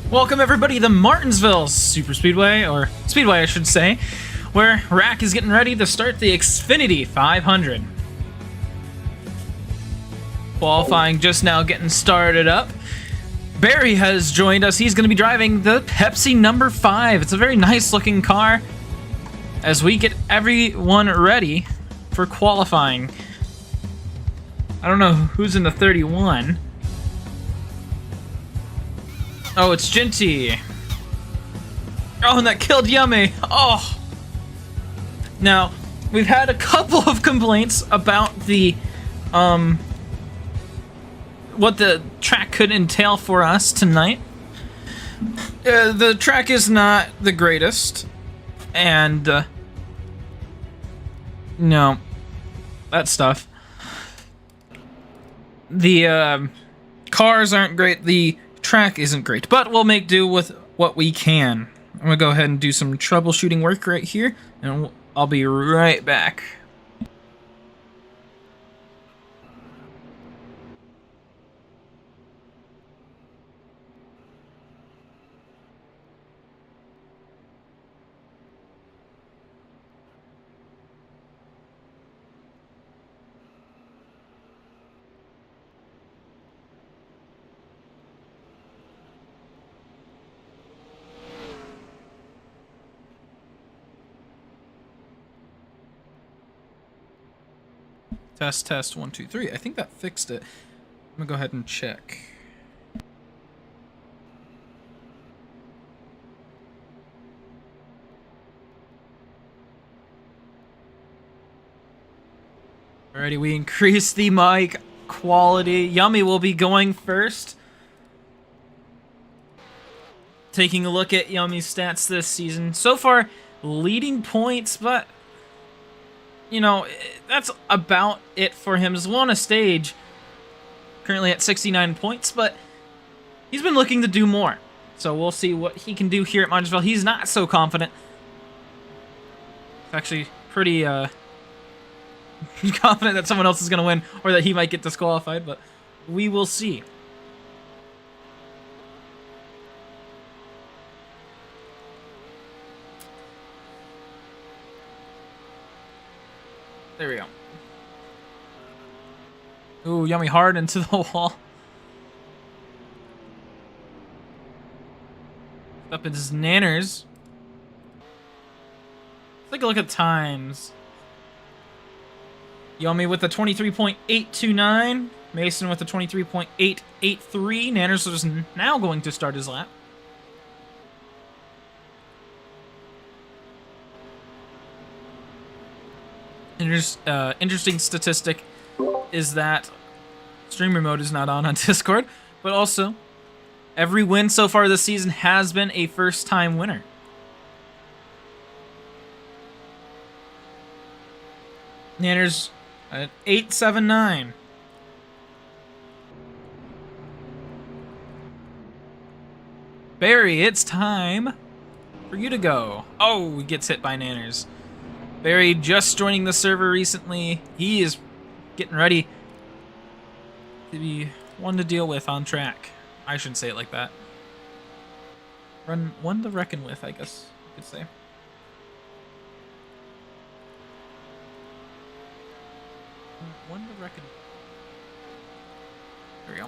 Welcome everybody to Martinsville Super Speedway, or Speedway I should say, where RACC is getting ready to start the Xfinity 500. Qualifying just now getting started up. Barry has joined us. He's going to be driving the Pepsi number 5. It's a very nice looking car as we get everyone ready for qualifying. I don't know who's in the 31. Oh, it's Ginty. Oh, and that killed Yummy. Oh. Now, we've had a couple of complaints about the, what the track could entail for us tonight. The track is not the greatest, and, no, that stuff. The, cars aren't great, the track isn't great, but we'll make do with what we can. I'm gonna go ahead and do some troubleshooting work right here, and I'll be right back. Test 1 2 3. I think that fixed it. I'm gonna go ahead and check. Alrighty, we increased the mic quality. Yummy will be going first. Taking a look at Yummy's stats this season. So far, leading points, but you know, that's about it for him. He's won a stage, currently at 69 points, but he's been looking to do more. So we'll see what he can do here at Martinsville. He's not so confident. He's actually pretty confident that someone else is going to win, or that he might get disqualified, but we will see. There we go. Ooh, Yummy hard into the wall. Up into his nanners. Let's take a look at times. Yummy with the 23.829. Mason with the 23.883. Nanners is now going to start his lap. Interesting statistic is that streamer mode is not on Discord, but also every win so far this season has been a first-time winner. Nanners at 879. Barry, it's time for you to go. Oh, he gets hit by Nanners. Barry just joining the server recently. He is getting ready to be one to deal with on track. I shouldn't say it like that. One to reckon with, I guess you could say. One to reckon with. There we go.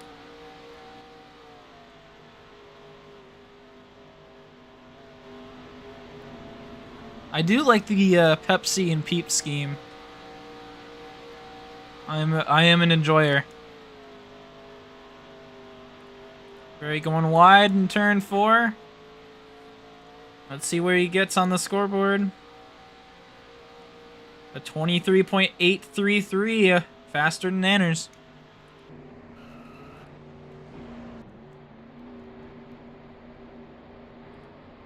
I do like the Pepsi and Peep scheme. I am an enjoyer. Barry going wide in turn 4. Let's see where he gets on the scoreboard. A 23.833, faster than Nanners.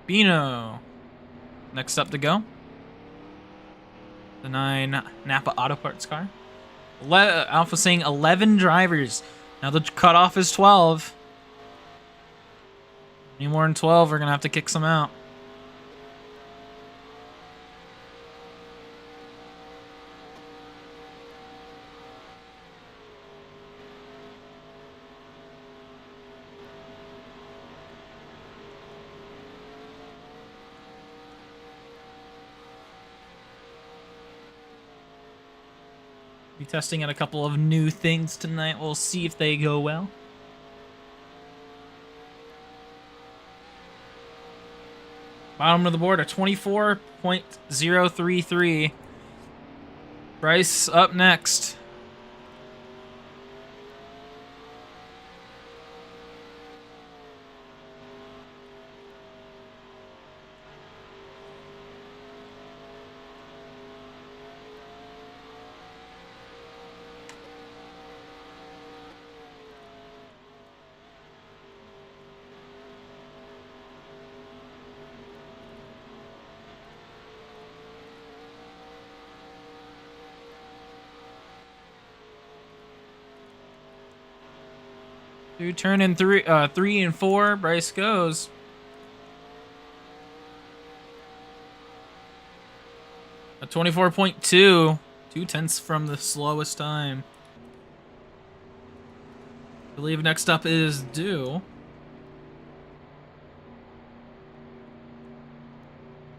Bino. Next up to go. The 9 Napa Auto Parts car. Alpha saying 11 drivers. Now the cutoff is 12. Any more than 12, we're going to have to kick some out. Be testing out a couple of new things tonight. We'll see if they go well. Bottom of the board, a 24.033. Bryce up next. Turn in 3 and 4. Bryce goes. A 24.2. 2/10 from the slowest time. I believe next up is Dew.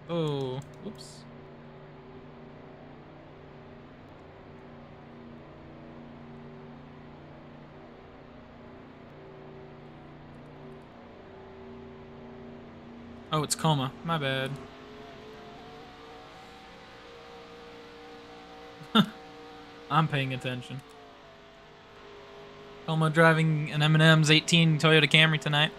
Oh, whoops. Oh, it's Coma. My bad. I'm paying attention. Coma driving an M&M's 18 Toyota Camry tonight.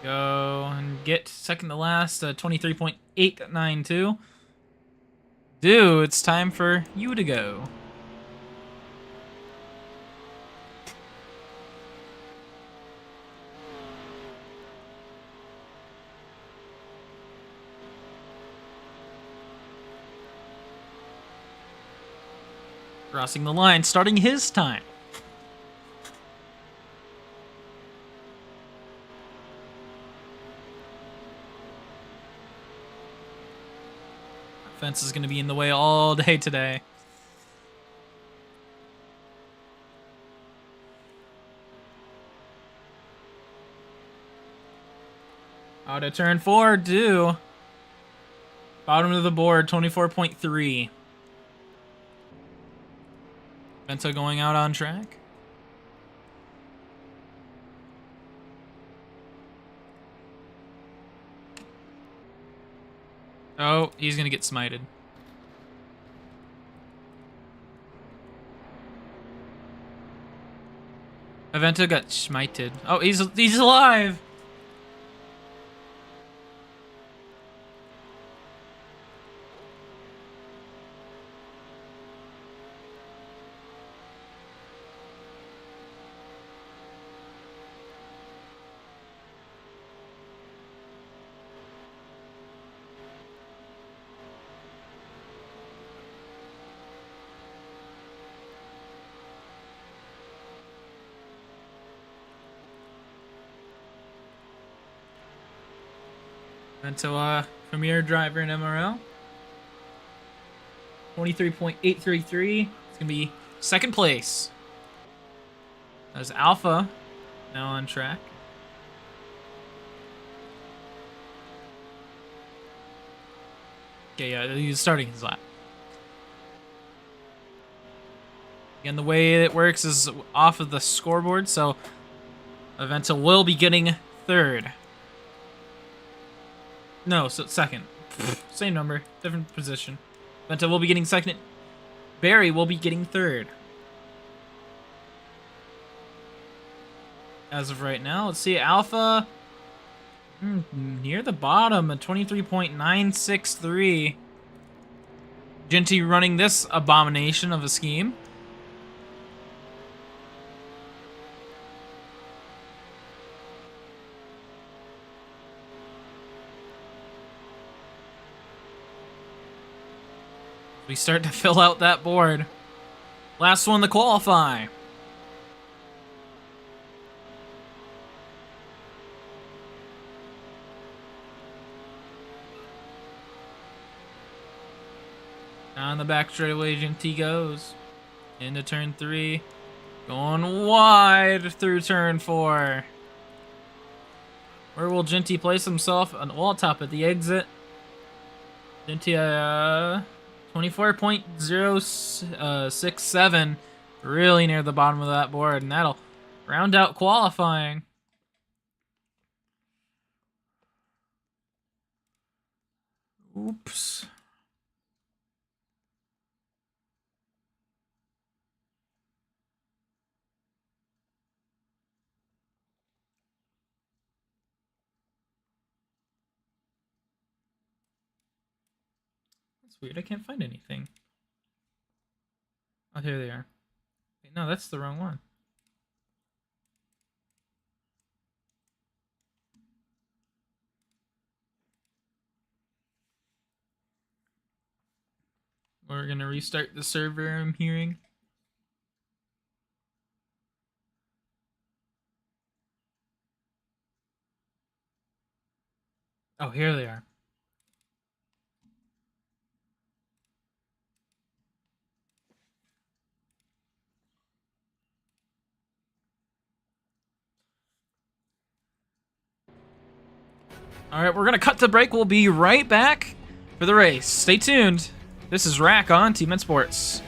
Go and get second to last, 23.892. Dude, it's time for you to go. Crossing the line, starting his time. Fence is going to be in the way all day today. Out of turn 4, Dew. Bottom of the board, 24.3. Vento going out on track. Oh, he's gonna get smited. Avento got smited. Oh, he's alive. Vento, premier driver in MRL. 23.833. It's gonna be second place. There's Alpha now on track. Okay, yeah, he's starting his lap. Again, the way it works is off of the scoreboard, so Avento will be getting third. No, so second. Same number, different position. Avento will be getting second. Barry will be getting third. As of right now, let's see, Alpha near the bottom at 23.963. Genty running this abomination of a scheme. We start to fill out that board. Last one to qualify. Down the back straightaway, Genty goes. Into turn 3. Going wide through turn 4. Where will Genty place himself? An wall top at the exit. Cynthia, 24.067. Really near the bottom of that board, and that'll round out qualifying. Oops. That's weird. I can't find anything. Oh, here they are. Wait, no, that's the wrong one. We're gonna restart the server, I'm hearing. Oh, here they are. All right, we're going to cut to break. We'll be right back for the race. Stay tuned. This is RACC on Team Sports.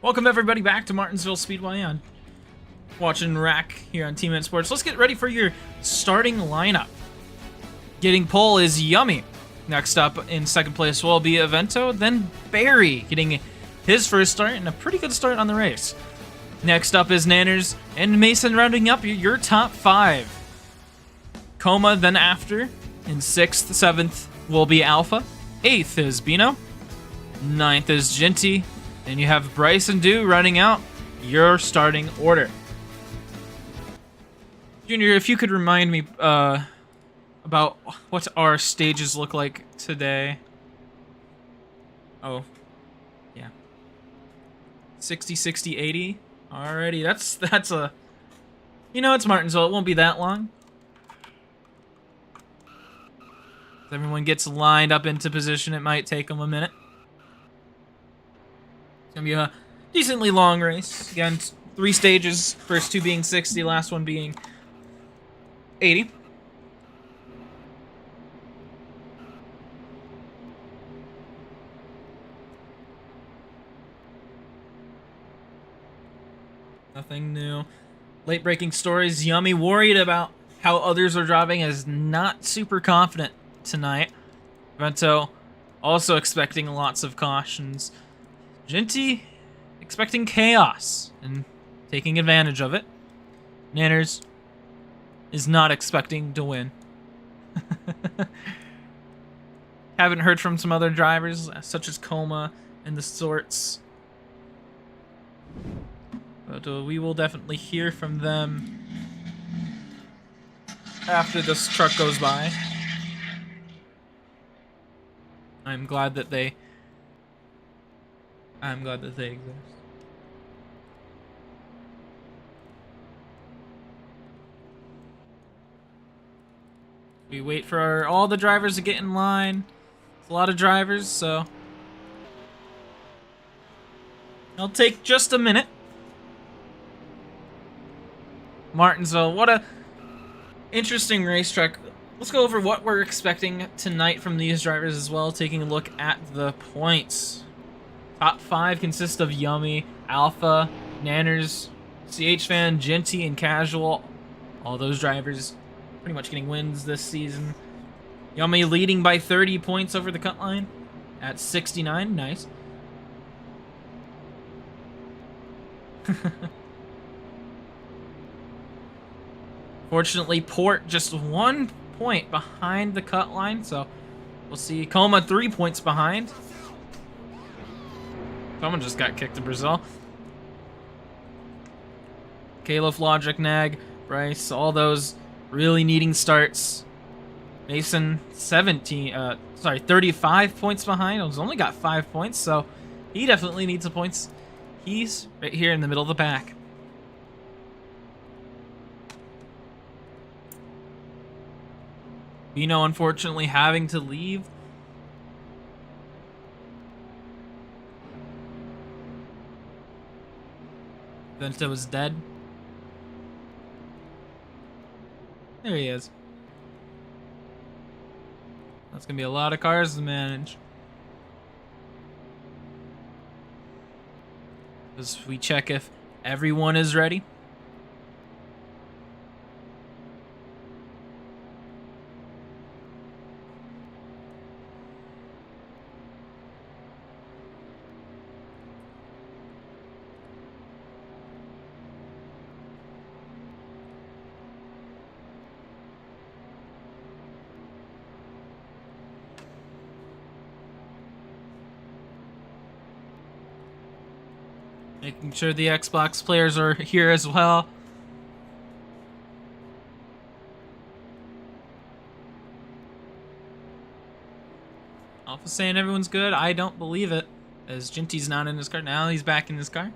Welcome everybody back to Martinsville Speedway on watching RACC here on Team Sports. Let's get ready for your starting lineup. Getting pole is Yummy. Next up in second place will be Evento, then Barry getting his first start and a pretty good start on the race. Next up is Nanners and Mason rounding up your top 5. Coma then after. In 6th, 7th will be Alpha. 8th is Bino. 9th is Ginty. And you have Bryce and Dew running out your starting order. Junior, if you could remind me about what our stages look like today. Oh, yeah. 60, 60, 80. Alrighty, that's a... You know, it's Martinsville. It won't be that long. If everyone gets lined up into position, it might take them a minute. It's going to be a decently long race. Again, 3 stages. First 2 being 60, last one being 80. Nothing new. Late breaking stories. Yummy worried about how others are driving, is not super confident tonight. Vento also expecting lots of cautions. Ginty expecting chaos and taking advantage of it. Nanners is not expecting to win. Haven't heard from some other drivers, such as Coma and the sorts. But we will definitely hear from them after this truck goes by. I'm glad that they exist. We wait for all the drivers to get in line. It's a lot of drivers, so it'll take just a minute. Martinsville, what a interesting racetrack. Let's go over what we're expecting tonight from these drivers as well, taking a look at the points. Top 5 consist of Yummy, Alpha, Nanners, CH Fan, Ginty, and Casual. All those drivers pretty much getting wins this season. Yummy leading by 30 points over the cut line at 69. Nice. Fortunately, Port just 1 point behind the cut line, so we'll see. Coma 3 points behind. Someone just got kicked in Brazil. Caleb, Logic, Nag, Bryce, all those really needing starts. Mason 35 points behind. He's only got 5 points, so he definitely needs the points. He's right here in the middle of the pack. Bino, unfortunately, having to leave. Vento was dead. There he is. That's gonna be a lot of cars to manage. As we check if everyone is ready. Making sure the Xbox players are here as well. Alpha saying everyone's good. I don't believe it, as Ginty's not in his car. Now he's back in his car.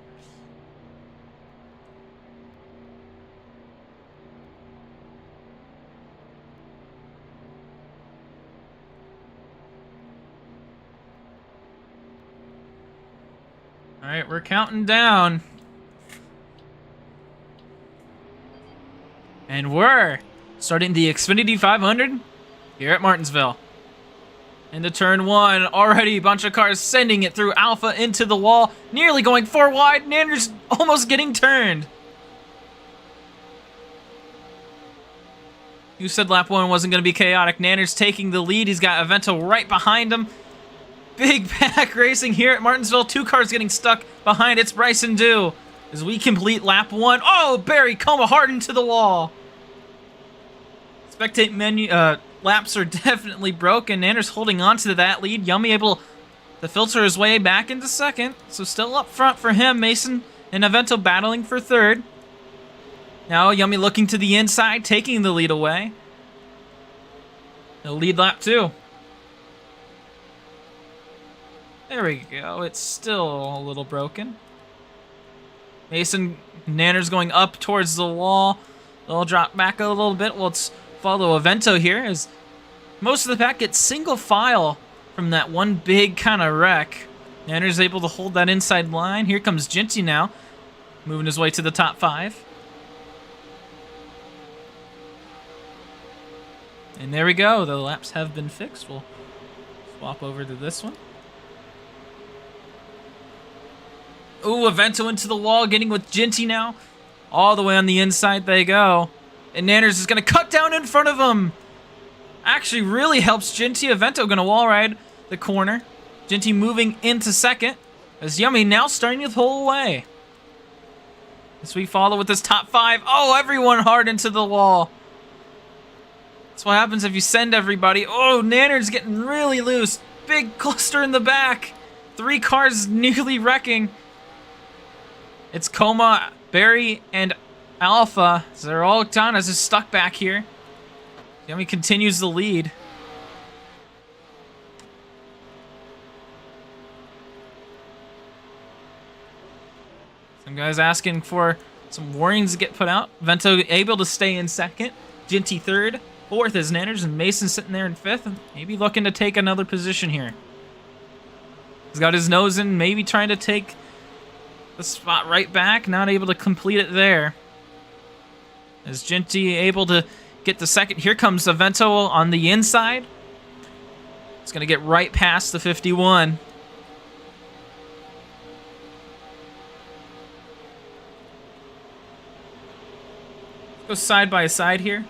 All right, we're counting down. And we're starting the Xfinity 500 here at Martinsville. Into turn 1, already a bunch of cars sending it through Alpha into the wall, nearly going 4 wide. Nanners almost getting turned. You said lap 1 wasn't going to be chaotic. Nanners taking the lead. He's got Avento right behind him. Big pack racing here at Martinsville. 2 cars getting stuck behind. It's Bryce and Dew as we complete lap 1. Oh, Barry Coma hard into the wall. Spectate menu laps are definitely broken. Nanners holding on to that lead. Yummy able to filter his way back into second. So still up front for him. Mason and Avento battling for third. Now Yummy looking to the inside, taking the lead away. He'll lead lap 2. There we go. It's still a little broken. Mason Nanners going up towards the wall. They'll drop back a little bit. Well, let's follow Avento here as most of the pack gets single file from that one big kind of wreck. Nanners able to hold that inside line. Here comes Ginty now, moving his way to the top 5. And there we go. The laps have been fixed. We'll swap over to this one. Ooh, Avento into the wall, getting with Ginty now. All the way on the inside they go. And Nanners is going to cut down in front of him. Actually really helps Ginty. Avento going to wall ride the corner. Ginty moving into second. As Yummy now starting to pull away. As we follow with this top 5. Oh, everyone hard into the wall. That's what happens if you send everybody. Oh, Nanners getting really loose. Big cluster in the back. 3 cars nearly wrecking. It's Coma, Barry, and Alpha. So they're all done as is stuck back here. Yummy continues the lead. Some guys asking for some warnings to get put out. Vento able to stay in second. Ginty third. Fourth is Nanners, and Mason sitting there in fifth. Maybe looking to take another position here. He's got his nose in, maybe trying to take the spot right back. Not able to complete it there. As Ginty able to get the second. Here comes Avento on the inside. It's going to get right past the 51. Go side by side here.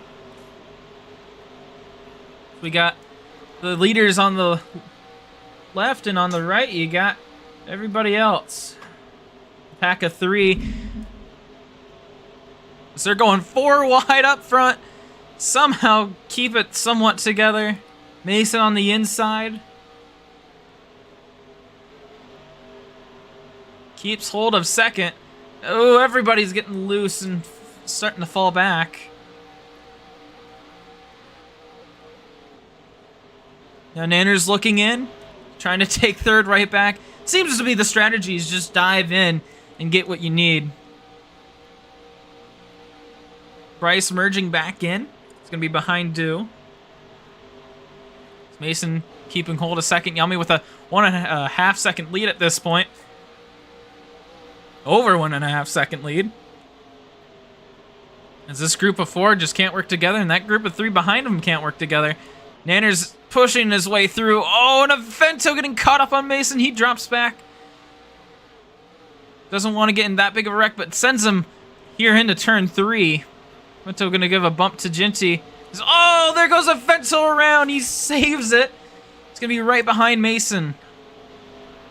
We got the leaders on the left, and on the right you got everybody else. Pack of 3. So they're going 4 wide up front. Somehow keep it somewhat together. Mason on the inside. Keeps hold of second. Oh, everybody's getting loose and starting to fall back. Now Nanners looking in, trying to take third right back. Seems to be the strategy is just dive in and get what you need. Bryce merging back in. It's going to be behind Dew. Mason keeping hold of second. Yummy with a 1.5 second lead at this point. Over 1.5 second lead. As this group of 4 just can't work together, and that group of 3 behind them can't work together. Nanners pushing his way through. Oh, and Avento getting caught up on Mason. He drops back. Doesn't want to get in that big of a wreck, but sends him here into turn 3. Avento going to give a bump to Ginty. Oh, there goes Avento around. He saves it. It's going to be right behind Mason.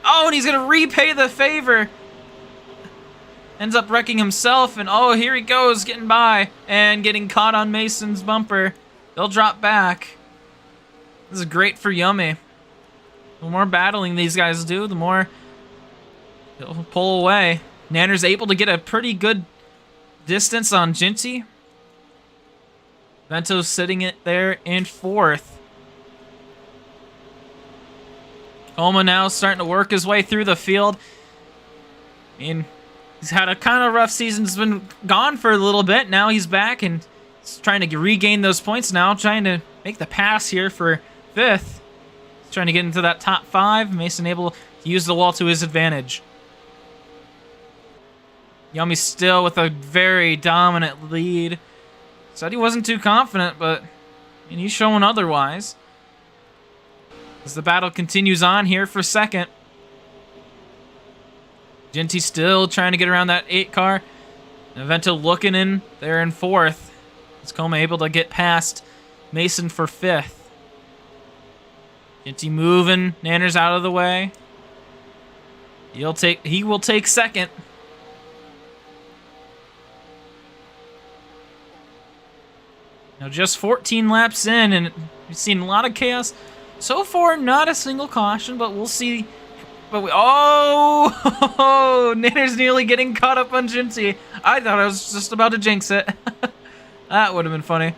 Oh, and he's going to repay the favor. Ends up wrecking himself, and oh, here he goes, getting by, and getting caught on Mason's bumper. They'll drop back. This is great for Yummy. The more battling these guys do, the more they'll pull away. Nanner's able to get a pretty good distance on Ginty. Vento's sitting it there in 4th. Coma now starting to work his way through the field. I mean, he's had a kind of rough season. He's been gone for a little bit. Now he's back and he's trying to regain those points now. Trying to make the pass here for 5th. He's trying to get into that top 5. Mason able to use the wall to his advantage. Yummy still with a very dominant lead. Said he wasn't too confident, but I mean, he's showing otherwise. As the battle continues on here for 2nd. Ginty still trying to get around that 8 car. Avento looking in there in 4th. Is Coma able to get past Mason for 5th. Ginty moving. Nanners out of the way. He will take 2nd. Now just 14 laps in, and we've seen a lot of chaos. So far, not a single caution, but we'll see But oh, Nanner's nearly getting caught up on Ginty. I thought I was just about to jinx it. That would have been funny.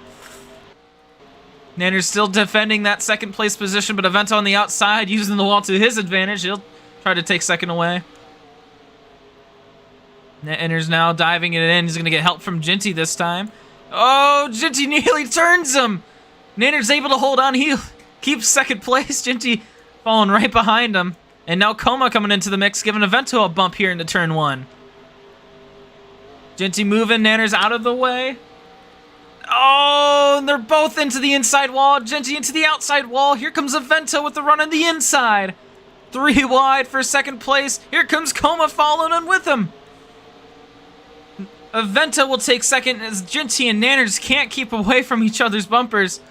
Nanner's still defending that second place position, but Avento on the outside using the wall to his advantage. He'll try to take second away. Nanner's now diving it in. He's going to get help from Ginty this time. Oh, Ginty nearly turns him. Nanner's able to hold on. He keeps second place. Ginty falling right behind him. And now Coma coming into the mix, giving Avento a bump here into turn 1. Ginty moving. Nanner's out of the way. Oh, and they're both into the inside wall. Ginty into the outside wall. Here comes Avento with the run on the inside. 3 wide for second place. Here comes Coma following in with him. Avento will take second as Ginty and Nanners can't keep away from each other's bumpers.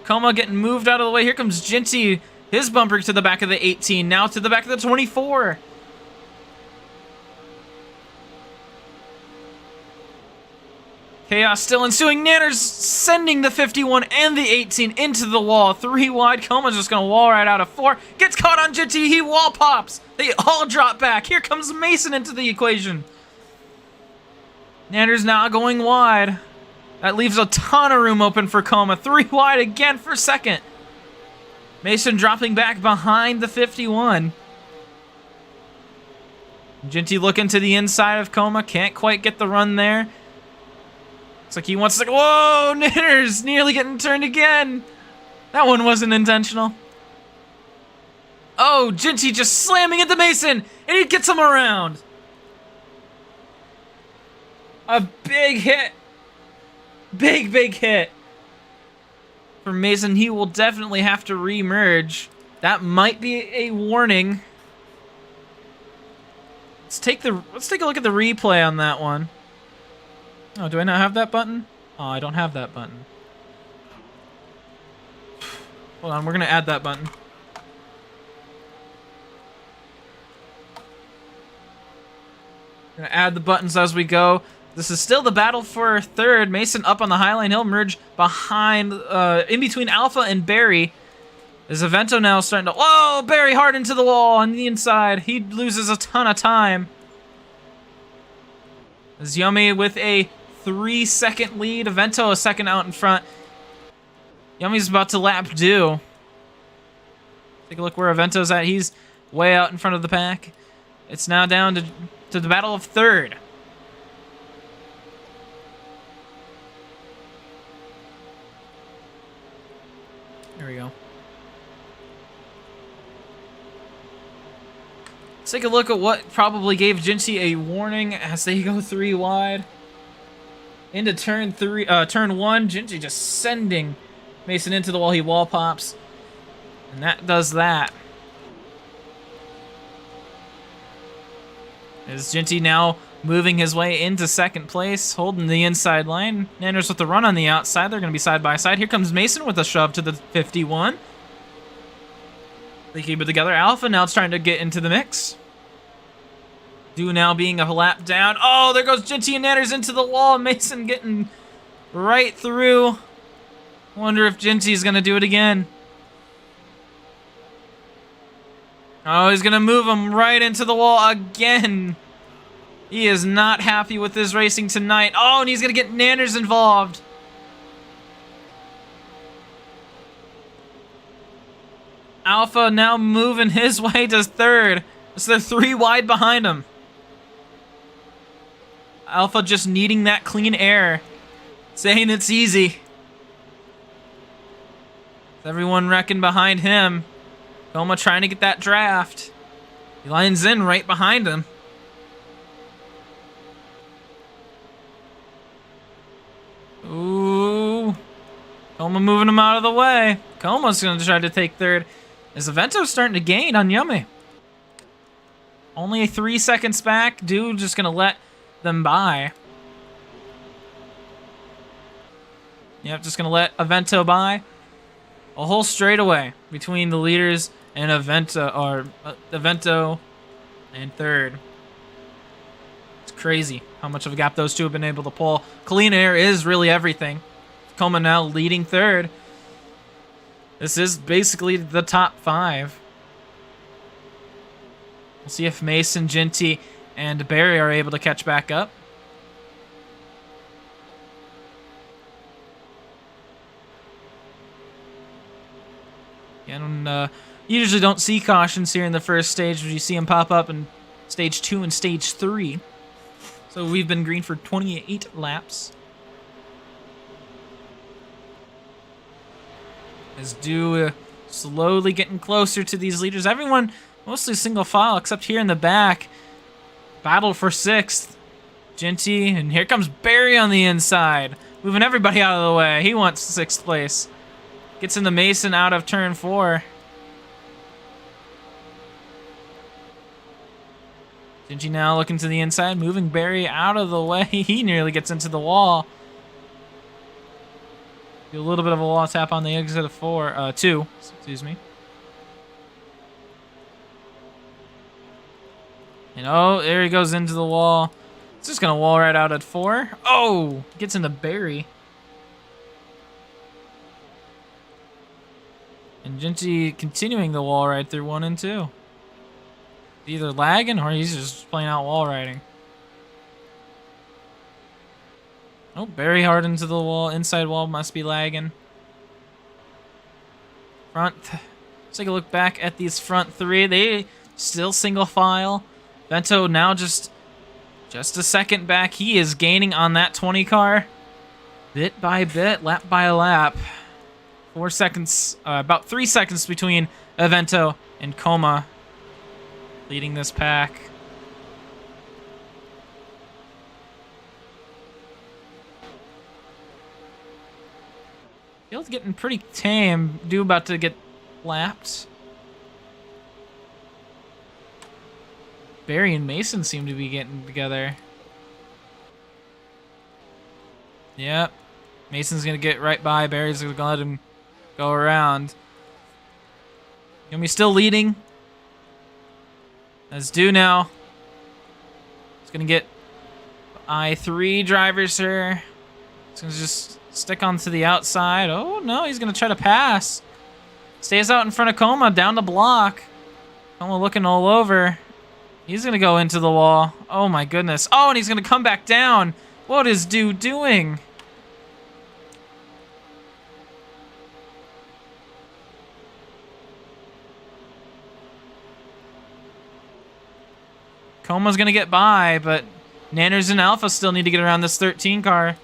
Coma getting moved out of the way. Here comes Ginty. His bumper to the back of the 18. Now to the back of the 24. Chaos still ensuing. Nanners sending the 51 and the 18 into the wall. 3 wide. Coma's just going to wall right out of 4. Gets caught on Ginty. He wall pops. They all drop back. Here comes Mason into the equation. Nanners now going wide. That leaves a ton of room open for Coma. 3 wide again for second. Mason dropping back behind the 51. Ginty looking to the inside of Coma. Can't quite get the run there. Looks like he wants to... Whoa! Nanners nearly getting turned again. That one wasn't intentional. Oh, Ginty just slamming into Mason. And he gets him around. A big hit. Big hit. For Mason, he will definitely have to re-merge. That might be a warning. Let's take a look at the replay on that one. Oh, do I not have that button? Oh, I don't have that button. Hold on, we're gonna add that button. Gonna add the buttons as we go. This is still the battle for third. Mason up on the high line. He'll merge behind, in between Alpha and Barry. Is Avento now starting to... Whoa! Barry hard into the wall on the inside. He loses a ton of time. Is Yummy with a 3-second lead. Avento a second out in front. Yummy's about to lap due. Take a look where Avento's at. He's way out in front of the pack. It's now down to the battle of third. There we go. Let's take a look at what probably gave Ginty a warning as they go 3 wide. Into turn 1, Ginty just sending Mason into the wall. He wall pops. And that does that. Is Ginty now moving his way into second place, holding the inside line. Nanners with the run on the outside. They're going to be side by side. Here comes Mason with a shove to the 51. They keep it together. Alpha now trying to get into the mix. Do now being a lap down. Oh, there goes Ginty and Nanners into the wall. Mason getting right through. Wonder if Ginty's going to do it again. Oh, he's going to move him right into the wall again. He is not happy with his racing tonight. Oh, and he's going to get Nanners involved. Alpha now moving his way to third. So they're 3 wide behind him. Alpha just needing that clean air. Saying it's easy. Everyone wrecking behind him. Coma trying to get that draft. He lines in right behind him. Ooh. Coma moving him out of the way. Coma's going to try to take third. Is Avento starting to gain on Yummy? Only 3 seconds back. Dude just going to let them by. Yep, just going to let Avento by. A whole straightaway between the leaders and Avento and third. It's crazy how much of a gap those two have been able to pull. Clean air is really everything. Coma now leading third. This is basically the top 5. We'll see if Mason, Ginty, and Barry are able to catch back up. And you usually don't see cautions here in the first stage, but you see them pop up in stage 2 and stage 3. So we've been green for 28 laps. As Dew slowly getting closer to these leaders. Everyone mostly single file except here in the back. Battle for 6th. Ginty, and here comes Barry on the inside. Moving everybody out of the way. He wants 6th place. Gets into Mason out of turn 4. Ginty now looking to the inside, moving Barry out of the way. He nearly gets into the wall. Do a little bit of a wall tap on the exit of 2. Excuse me. And oh, there he goes into the wall. It's just gonna wall right out at 4. Oh, gets into Barry. And Ginty continuing the wall ride through 1 and 2. Either lagging or he's just playing out wall riding. Oh, Barry hard into the wall. Inside wall must be lagging. Front. Let's take a look back at these front 3. They still single file. Vento now just a second back. He is gaining on that 20 car. Bit by bit, lap by lap. 4 seconds, about 3 seconds between Evento and Coma leading this pack. Field's getting pretty tame. Dew about to get lapped. Barry and Mason seem to be getting together. Yep. Mason's going to get right by. Barry's going to let him go around. Gonna be still leading. As Dew now. He's going to get I3 drivers here. He's going to just stick onto the outside. Oh, no. He's going to try to pass. Stays out in front of Coma. Down the block. Coma looking all over. He's going to go into the wall. Oh, my goodness. Oh, and he's going to come back down. What is Dew doing? Coma's going to get by, but Nanners and Alpha still need to get around this 13 car.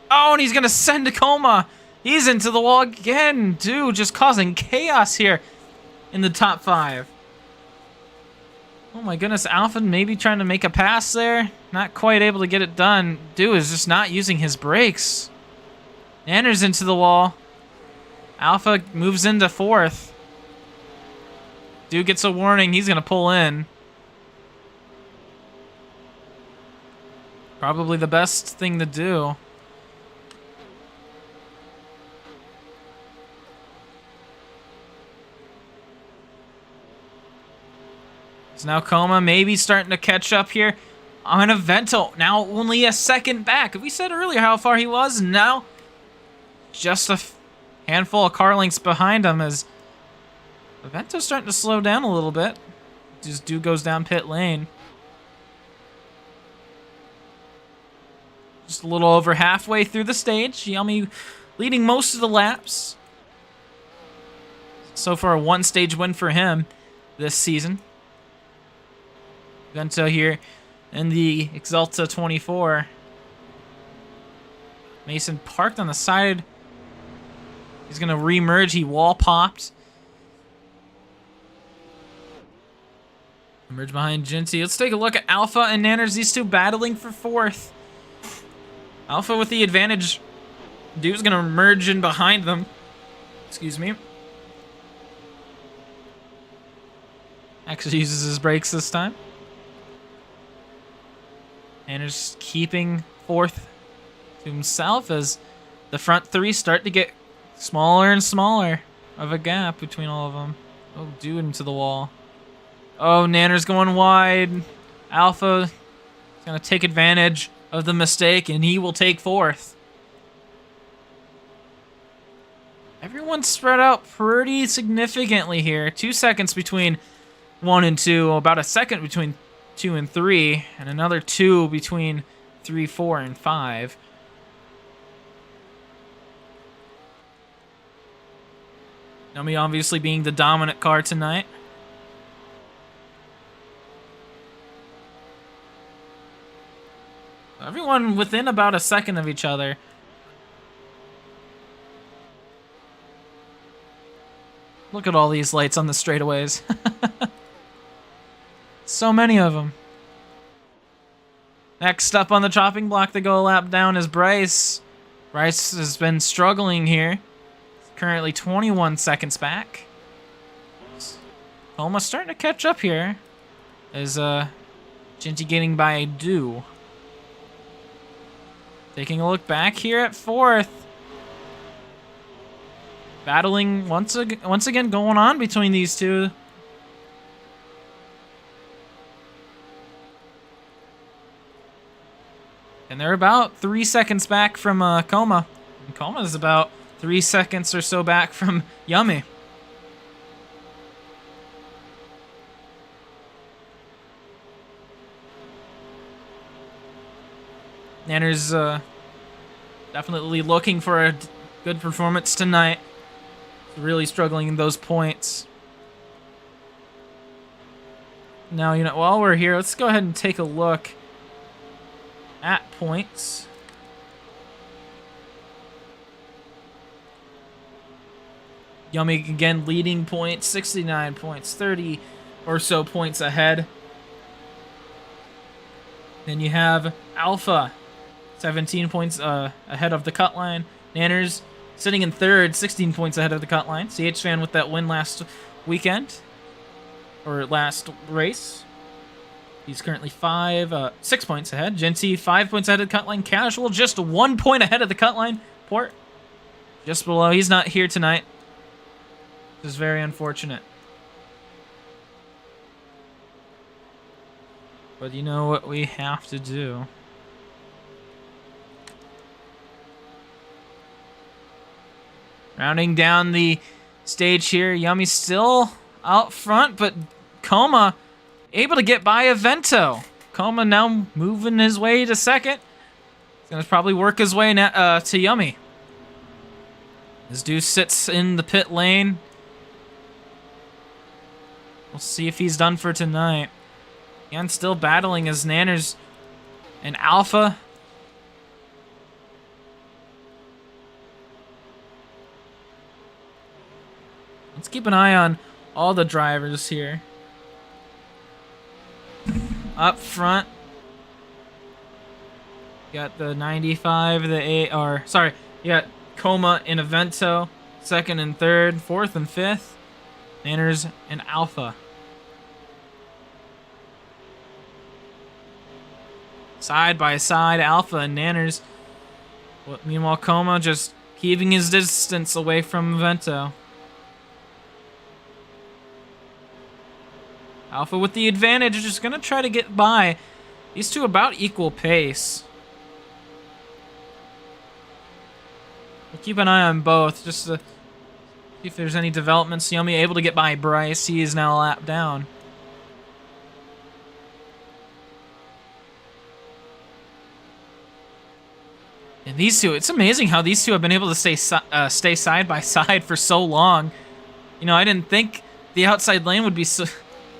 Oh, and he's going to send to Coma. He's into the wall again. Dude, just causing chaos here in the top 5. Oh my goodness, Alpha maybe trying to make a pass there. Not quite able to get it done. Dew is just not using his brakes. Nanners into the wall. Alpha moves into 4th. Dew gets a warning. He's going to pull in. Probably the best thing to do. So now Coma maybe starting to catch up here on Evento. Now only a second back. We said earlier how far he was. Now just a handful of car lengths behind him as Evento's starting to slow down a little bit. Just Dew goes down pit lane. Just a little over halfway through the stage. Yummy leading most of the laps. So far, a 1-stage win for him this season. Vento here in the Exalta 24. Mason parked on the side. He's going to re-merge. He wall popped. Emerge behind Ginty. Let's take a look at Alpha and Nanners. These two battling for 4th. Alpha with the advantage. Dew's going to merge in behind them. Excuse me. Actually uses his brakes this time. Nanners keeping 4th to himself as the front 3 start to get smaller and smaller of a gap between all of them. Oh, Dew into the wall. Oh, Nanners going wide. Alpha is going to take advantage of the mistake, and he will take 4th. Everyone's spread out pretty significantly here. 2 seconds between 1 and 2, about a second between 2 and 3, and another 2 between 3, 4, and 5. Yummy obviously being the dominant car tonight. Everyone within about a second of each other. Look at all these lights on the straightaways. So many of them. Next up on the chopping block to go a lap down is Bryce. Bryce has been struggling here. Currently 21 seconds back. Almost starting to catch up here. Is Ginty getting by Dew. Taking a look back here at 4th. Battling once again going on between these two. And they're about 3 seconds back from Coma. And Coma is about 3 seconds or so back from Yummy. Nanner's definitely looking for a good performance tonight. Really struggling in those points. Now, you know, while we're here, let's go ahead and take a look at points. Yummy again leading points, 69 points, 30 or so points ahead. Then you have Alpha, 17 points ahead of the cut line. Nanners sitting in 3rd, 16 points ahead of the cut line. CH Fan with that win last weekend, or last race. He's currently 6 points ahead. Genty 5 points ahead of the cut line. Casual just 1 point ahead of the cut line. Port just below. He's not here tonight. This is very unfortunate. But you know what we have to do. Rounding down the stage here, Yummy still out front, but Coma able to get by Avento. Coma now moving his way to 2nd. He's going to probably work his way to Yummy. This dude sits in the pit lane. We'll see if he's done for tonight. And still battling as Nanners and Alpha. Let's keep an eye on all the drivers here. Up front, you got the 95, the 8, or sorry, you got Coma and Avento, 2nd and 3rd, 4th and 5th, Nanners and Alpha. Side by side, Alpha and Nanners. Meanwhile, Coma just keeping his distance away from Avento. Alpha with the advantage, just going to try to get by. These two about equal pace. We'll keep an eye on both, just to see if there's any developments. Yummy able to get by Bryce. He is now a lap down. And these two, it's amazing how these two have been able to stay side by side for so long. You know, I didn't think the outside lane would be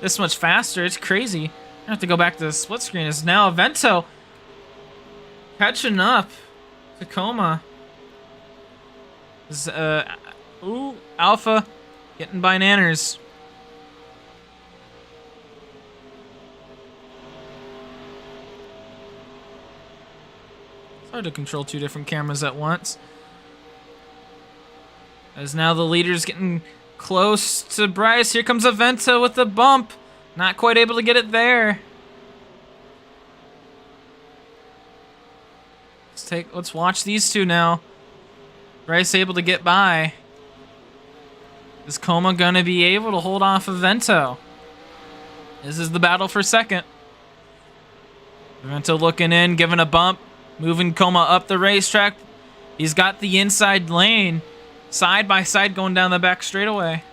this much faster. It's crazy. I have to go back to the split screen. It's now Avento catching up to Coma. Alpha getting by Nanners. It's hard to control two different cameras at once. As now the leader's getting close to Bryce. Here comes Avento with the bump. Not quite able to get it there. Let's watch these two now. Bryce able to get by. Is Coma gonna be able to hold off Avento? This is the battle for 2nd. Avento looking in, giving a bump, moving Coma up the racetrack. He's got the inside lane. side by side going down the back straightaway.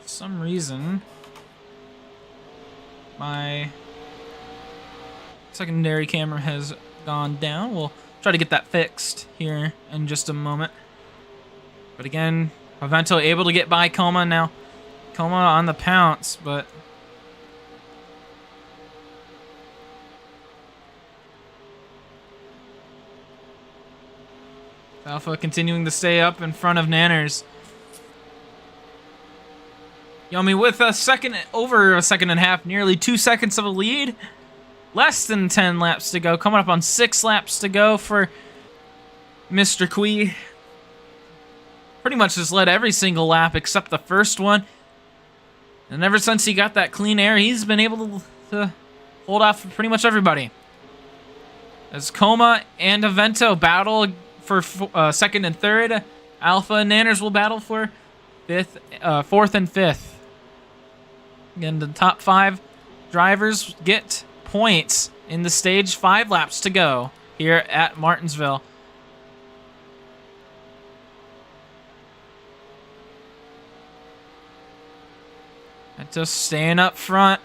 For some reason, my secondary camera has gone down. We'll try to get that fixed here in just a moment. But again, Avento able to get by Coma now. Coma on the pounce, but Alpha continuing to stay up in front of Nanners. Yummy with over a second and a half, nearly 2 seconds of a lead. Less than 10 laps to go. Coming up on 6 laps to go for Mr. Quee. Pretty much just led every single lap except the first one. And ever since he got that clean air, he's been able to hold off for pretty much everybody. As Coma and Avento battle for second and third, Alpha and Nanners will battle for fourth and fifth. Again, the top 5 drivers get points in the stage. 5 laps to go here at Martinsville. And just staying up front.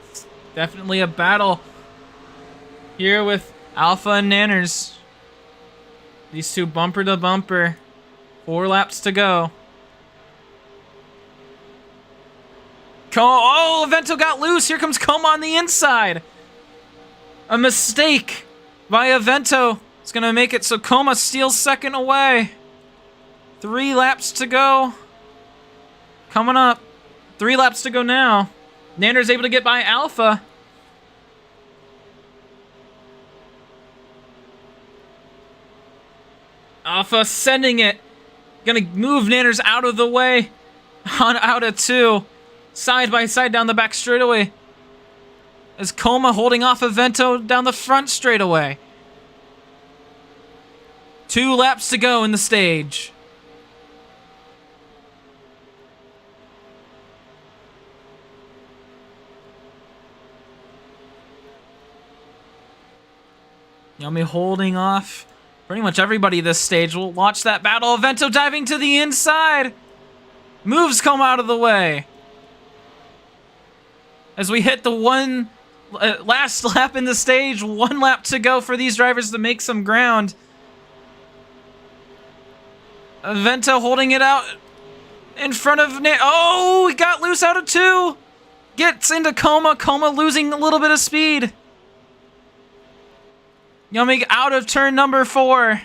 It's definitely a battle here with Alpha and Nanners. These two bumper to bumper. 4 laps to go. Oh, Avento got loose. Here comes Coma on the inside. A mistake by Avento. It's going to make it so Coma steals second away. 3 laps to go. Coming up. 3 laps to go now. Nanner's able to get by Alpha. Alpha sending it. Gonna move Nanners out of the way. On out of 2. Side by side down the back straightaway. As Coma holding off Avento down the front straightaway. 2 laps to go in the stage. Yummy holding off pretty much everybody this stage. We'll watch that battle. Avento diving to the inside. Moves Coma out of the way. As we hit the last lap in the stage. 1 lap to go for these drivers to make some ground. Avento holding it out in front of oh, he got loose out of 2. Gets into Coma. Coma losing a little bit of speed. Yummy out of turn number 4.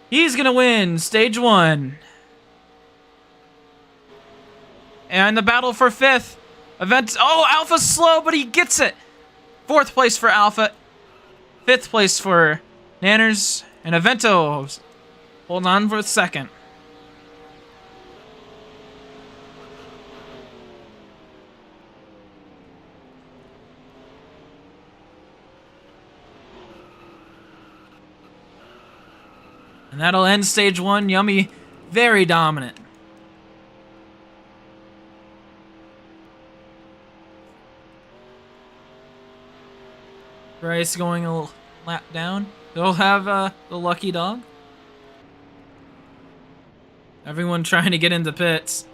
He's going to win stage 1. And the battle for 5th. Oh, Alpha's slow, but he gets it. 4th place for Alpha. 5th place for Nanners. And Avento holding on for 2nd. And that'll end stage 1. Yummy, very dominant. Bryce going a little lap down. They'll have the lucky dog. Everyone trying to get into pits.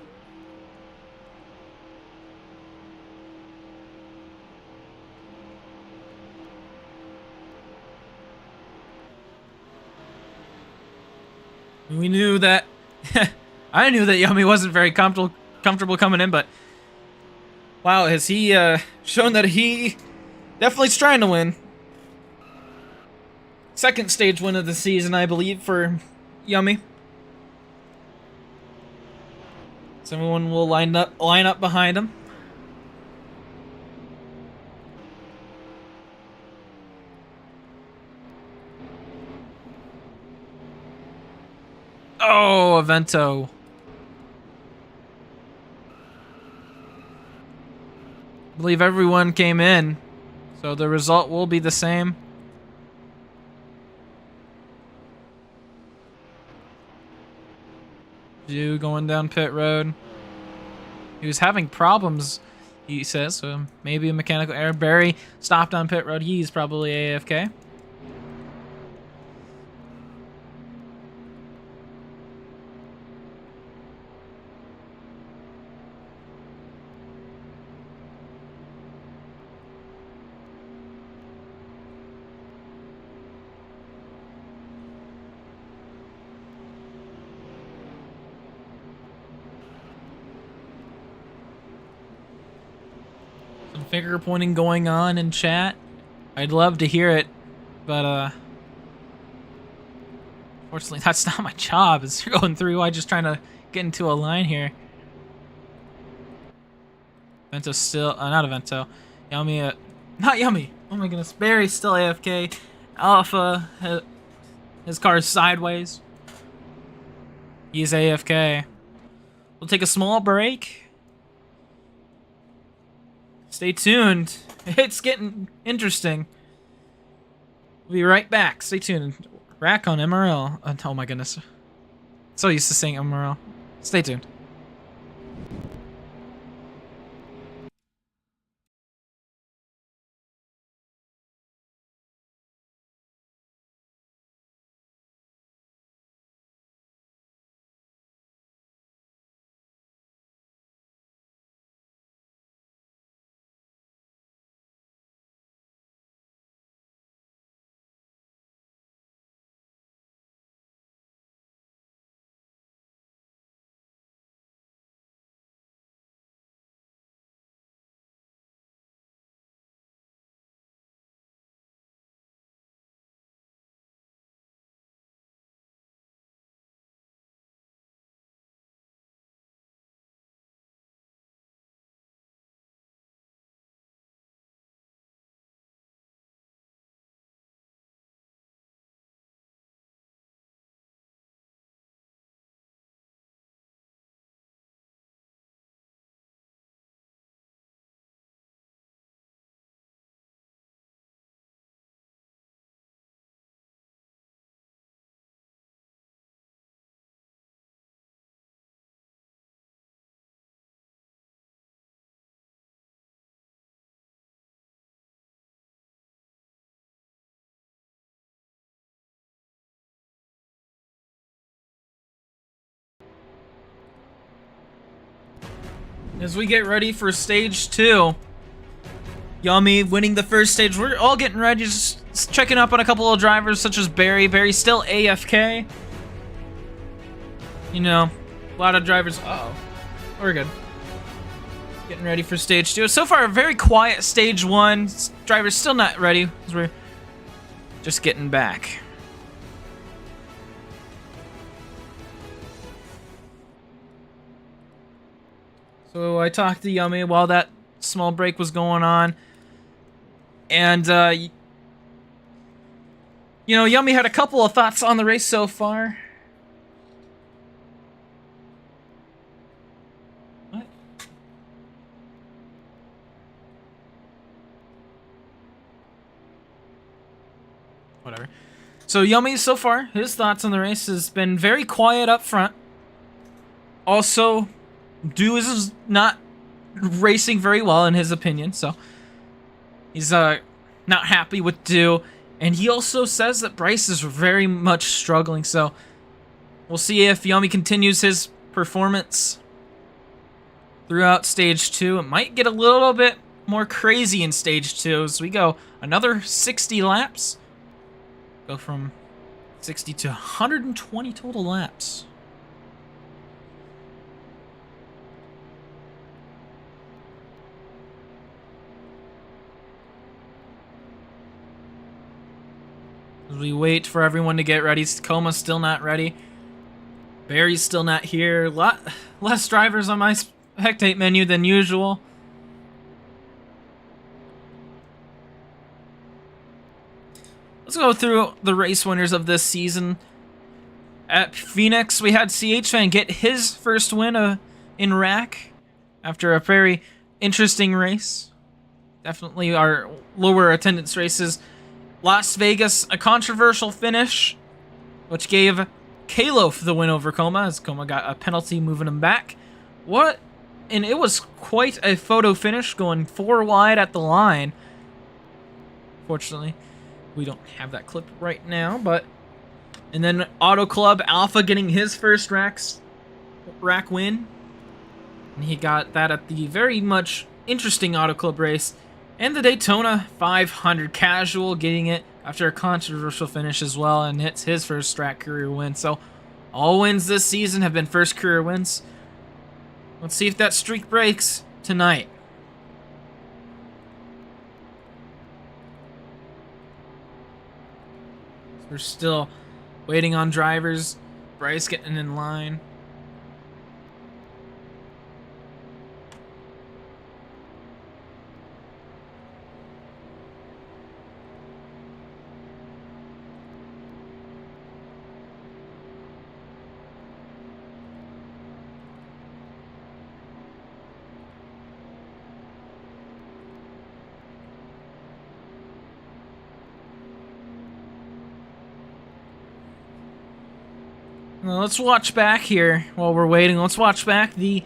We knew that. I knew that Yummy wasn't very comfortable coming in, but wow, has he shown that he definitely's trying to win. 2nd stage win of the season, I believe, for Yummy. So everyone will line up behind him. Oh, Avento. I believe everyone came in. So the result will be the same. Ju going down pit road. He was having problems, he says, so maybe a mechanical error. Barry stopped on pit road. He's probably AFK. Some finger pointing going on in chat. I'd love to hear it, but unfortunately that's not my job. It's going through. I'm just trying to get into a line here. Vento's still, not a Vento. Yummy, not Yummy. Oh my goodness. Barry's still AFK. Alpha, his car's sideways. He's AFK. We'll take a small break. Stay tuned. It's getting interesting. We'll be right back. Stay tuned. RACC on MRL. Oh my goodness. So used to saying MRL. Stay tuned. As we get ready for stage 2, Yummy winning the first stage. We're all getting ready, just checking up on a couple of drivers such as Barry. Barry's still AFK. You know, a lot of drivers. Uh-oh. We're good. Getting ready for stage 2. So far, a very quiet stage 1. Driver's still not ready because we're just getting back. So I talked to Yummy while that small break was going on. And, you know, Yummy had a couple of thoughts on the race so far. What? Whatever. So Yummy, so far, his thoughts on the race has been very quiet up front. Also, Du is not racing very well in his opinion, so he's not happy with Du. And he also says that Bryce is very much struggling, so we'll see if Yummy continues his performance throughout stage 2. It might get a little bit more crazy in stage 2 as we go another 60 laps. Go from 60 to 120 total laps. As we wait for everyone to get ready, Tacoma's still not ready. Barry's still not here. A lot less drivers on my spectate menu than usual. Let's go through the race winners of this season. At Phoenix, we had CHFan get his first win in RACC after a very interesting race. definitely our lower attendance races. Las Vegas, a controversial finish, which gave Kalof the win over Coma, as Coma got a penalty moving him back. And it was quite a photo finish, going 4 wide at the line. Fortunately, we don't have that clip right now, but... And then Auto Club Alpha getting his first RACC win. And he got that at the very much interesting Auto Club race. And the Daytona 500 Casual getting it after a controversial finish as well, and hits his first RACC career win. So all wins this season have been first career wins. Let's see if that streak breaks tonight. We're still waiting on drivers. Bryce getting in line. Well, let's watch back here while we're waiting. Let's watch back the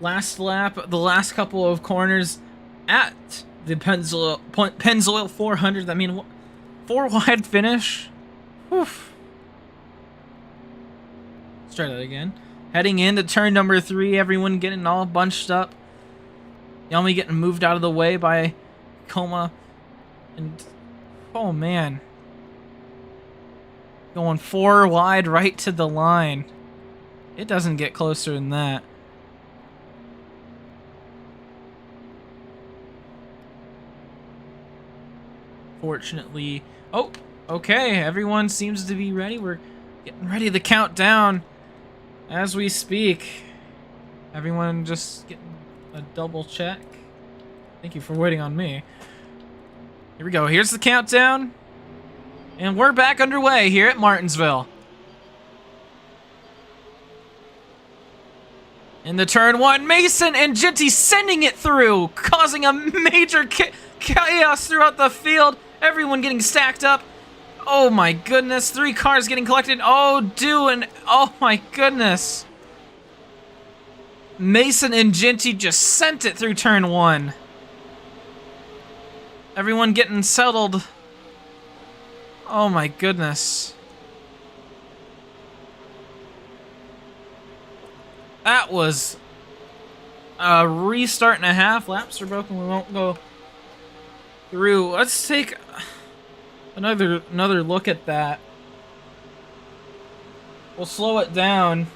last lap, the last couple of corners at the Pennzoil 400. I mean, 4 wide finish. Whew. Let's try that again. Heading into turn number 3, everyone getting all bunched up. Yami getting moved out of the way by Coma. And, oh man. Going 4 wide right to the line. It doesn't get closer than that. Fortunately. Oh, okay. Everyone seems to be ready. We're getting ready to count down as we speak. Everyone just getting a double check. Thank you for waiting on me. Here we go. Here's the countdown. And we're back underway here at Martinsville. In the turn 1, Mason and Ginty sending it through, causing a major chaos throughout the field. Everyone getting stacked up. Oh my goodness, 3 cars getting collected. Oh my goodness. Mason and Ginty just sent it through turn 1. Everyone getting settled. Oh my goodness. That was a restart and a half. Laps are broken. We won't go through. Let's take another look at that. We'll slow it down.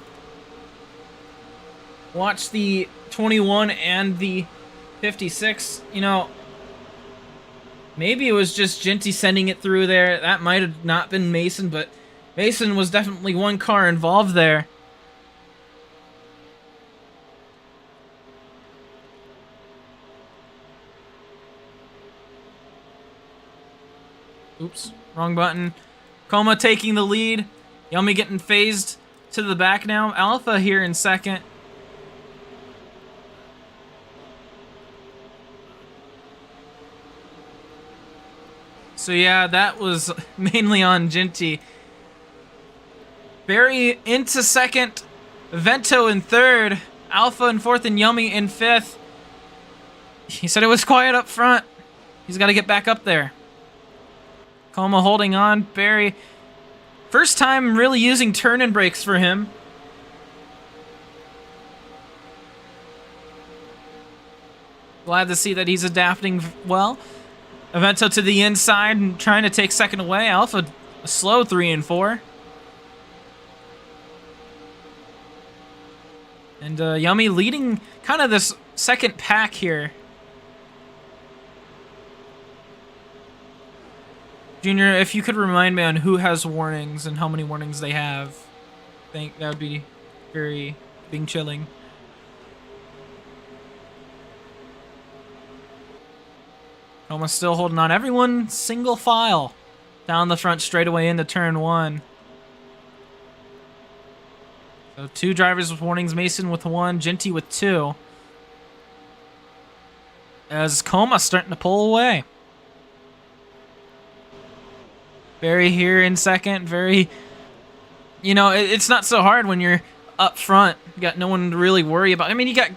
Watch the 21 and the 56. You know, maybe it was just Ginty sending it through there. That might have not been Mason, but Mason was definitely one car involved there. Oops, wrong button. Coma taking the lead. Yummy getting phased to the back now. Alpha here in second. So yeah, that was mainly on Ginty. Barry into second. Vento in third. Alpha in fourth and Yummy in fifth. He said it was quiet up front. He's got to get back up there. Coma holding on. Barry, first time really using turn-in brakes for him. Glad to see that he's adapting well. Avento to the inside and trying to take second away. Alpha a slow 3 and 4. And Yummy leading kind of this second pack here. Junior, if you could remind me on who has warnings and how many warnings they have, I think that would be very being chilling. Almost still holding on. Everyone single file down the front straightaway into turn 1. So 2 drivers with warnings. Mason with 1. Ginty with 2. as Coma starting to pull away. Barry here in second. Very, it's not so hard when you're up front. You got no one to really worry about. I mean, you got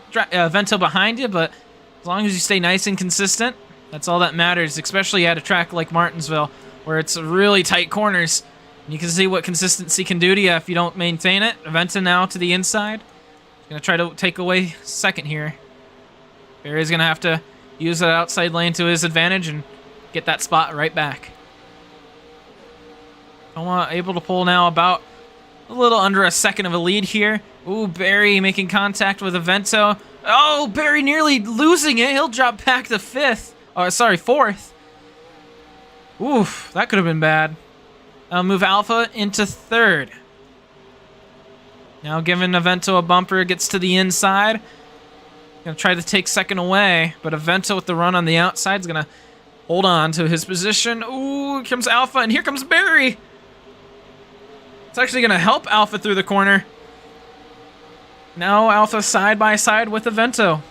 Vento behind you, but as long as you stay nice and consistent, that's all that matters, especially at a track like Martinsville, where it's really tight corners. You can see what consistency can do to you if you don't maintain it. Vento now to the inside. He's going to try to take away second here. Barry's going to have to use that outside lane to his advantage and get that spot right back. Coma able to pull now about a little under a second of a lead here. Ooh, Barry making contact with Vento. Oh, Barry nearly losing it. He'll drop back to fourth. Oof, that could have been bad. I'll move Alpha into third. Now giving Vento a bumper, gets to the inside. Gonna try to take second away, but Vento with the run on the outside is gonna hold on to his position. Ooh, here comes Alpha, and here comes Barry. It's actually gonna help Alpha through the corner. Now Alpha side by side with Vento.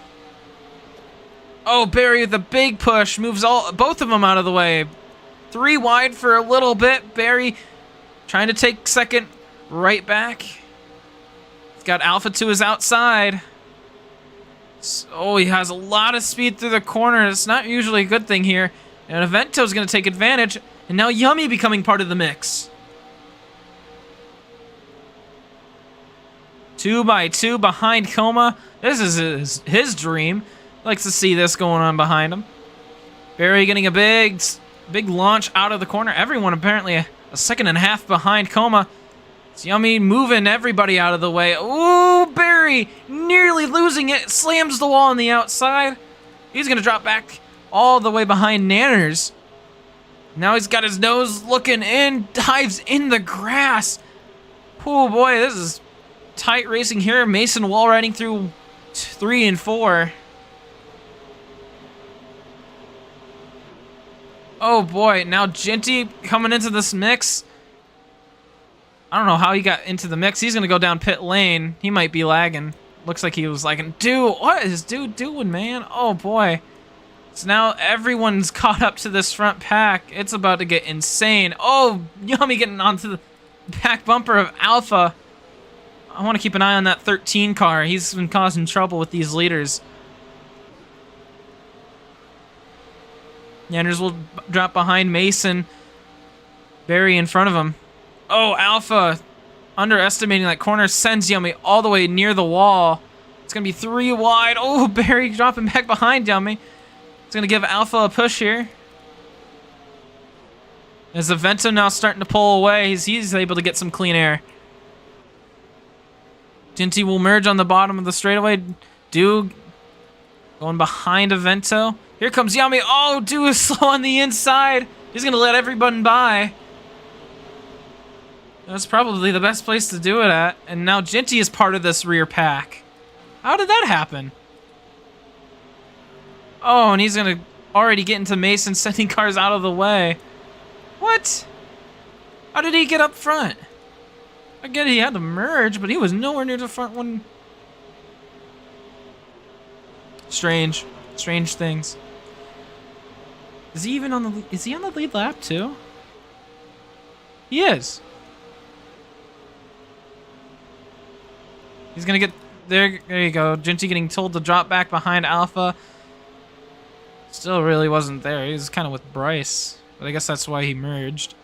Oh, Barry with a big push moves both of them out of the way. 3 wide for a little bit. Barry trying to take second right back. He's got Alpha to his outside. Oh, he has a lot of speed through the corner. It's not usually a good thing here. And Vento's going to take advantage. And now Yummy becoming part of the mix. 2 by 2 behind Coma. This is his dream. He likes to see this going on behind him. Barry getting a big launch out of the corner. Everyone apparently a second and a half behind Coma. It's Yummy moving everybody out of the way. Ooh, Barry nearly losing it. Slams the wall on the outside. He's going to drop back all the way behind Nanners. Now he's got his nose looking in. Dives in the grass. Oh boy, this is tight racing here. Mason wall riding through 3 and 4. Oh boy, now Ginty coming into this mix. I don't know how he got into the mix. He's going to go down pit lane. He might be lagging. Looks like he was lagging. Dude, what is dude doing, man? Oh boy. So now everyone's caught up to this front pack. It's about to get insane. Oh, Yummy getting onto the back bumper of Alpha. I want to keep an eye on that 13 car. He's been causing trouble with these leaders. Yanders will drop behind Mason. Barry in front of him. Oh, Alpha underestimating that corner sends Yummy all the way near the wall. It's going to be 3 wide. Oh, Barry dropping back behind Yummy. It's going to give Alpha a push here. As the Vento now starting to pull away, he's able to get some clean air. Ginty will merge on the bottom of the straightaway. Do going behind a Vento. Here comes Yummy. Oh, Do is slow on the inside. He's going to let everyone by. That's probably the best place to do it at. And now Ginty is part of this rear pack. How did that happen? Oh, and he's going to already get into Mason, sending cars out of the way. What? How did he get up front? I get it, he had to merge, but he was nowhere near the front one. Strange things. Is he even on the lead? Is he on the lead lap too? He is. He's gonna get there. There you go. Ginty getting told to drop back behind Alpha. Still really wasn't there. He was kind of with Bryce, but I guess that's why he merged.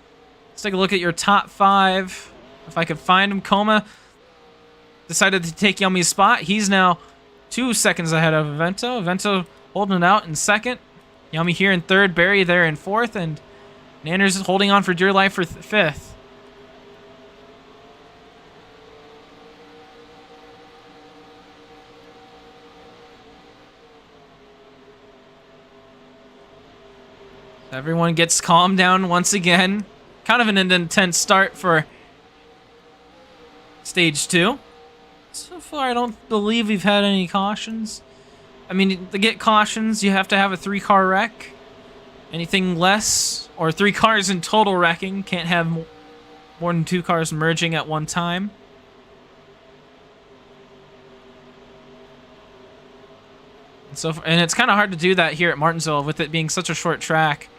Let's take a look at your top 5. If I could find him. Coma decided to take Yummy's spot. He's now 2 seconds ahead of Vento. Vento holding it out in second. Yummy here in third. Barry there in fourth. And Nanners is holding on for dear life for fifth. Everyone gets calmed down once again. Kind of an intense start for Stage 2. So far, I don't believe we've had any cautions. I mean, to get cautions, you have to have a 3-car wreck. Anything less, or 3 cars in total wrecking, can't have more than 2 cars merging at one time. And it's kind of hard to do that here at Martinsville with it being such a short track.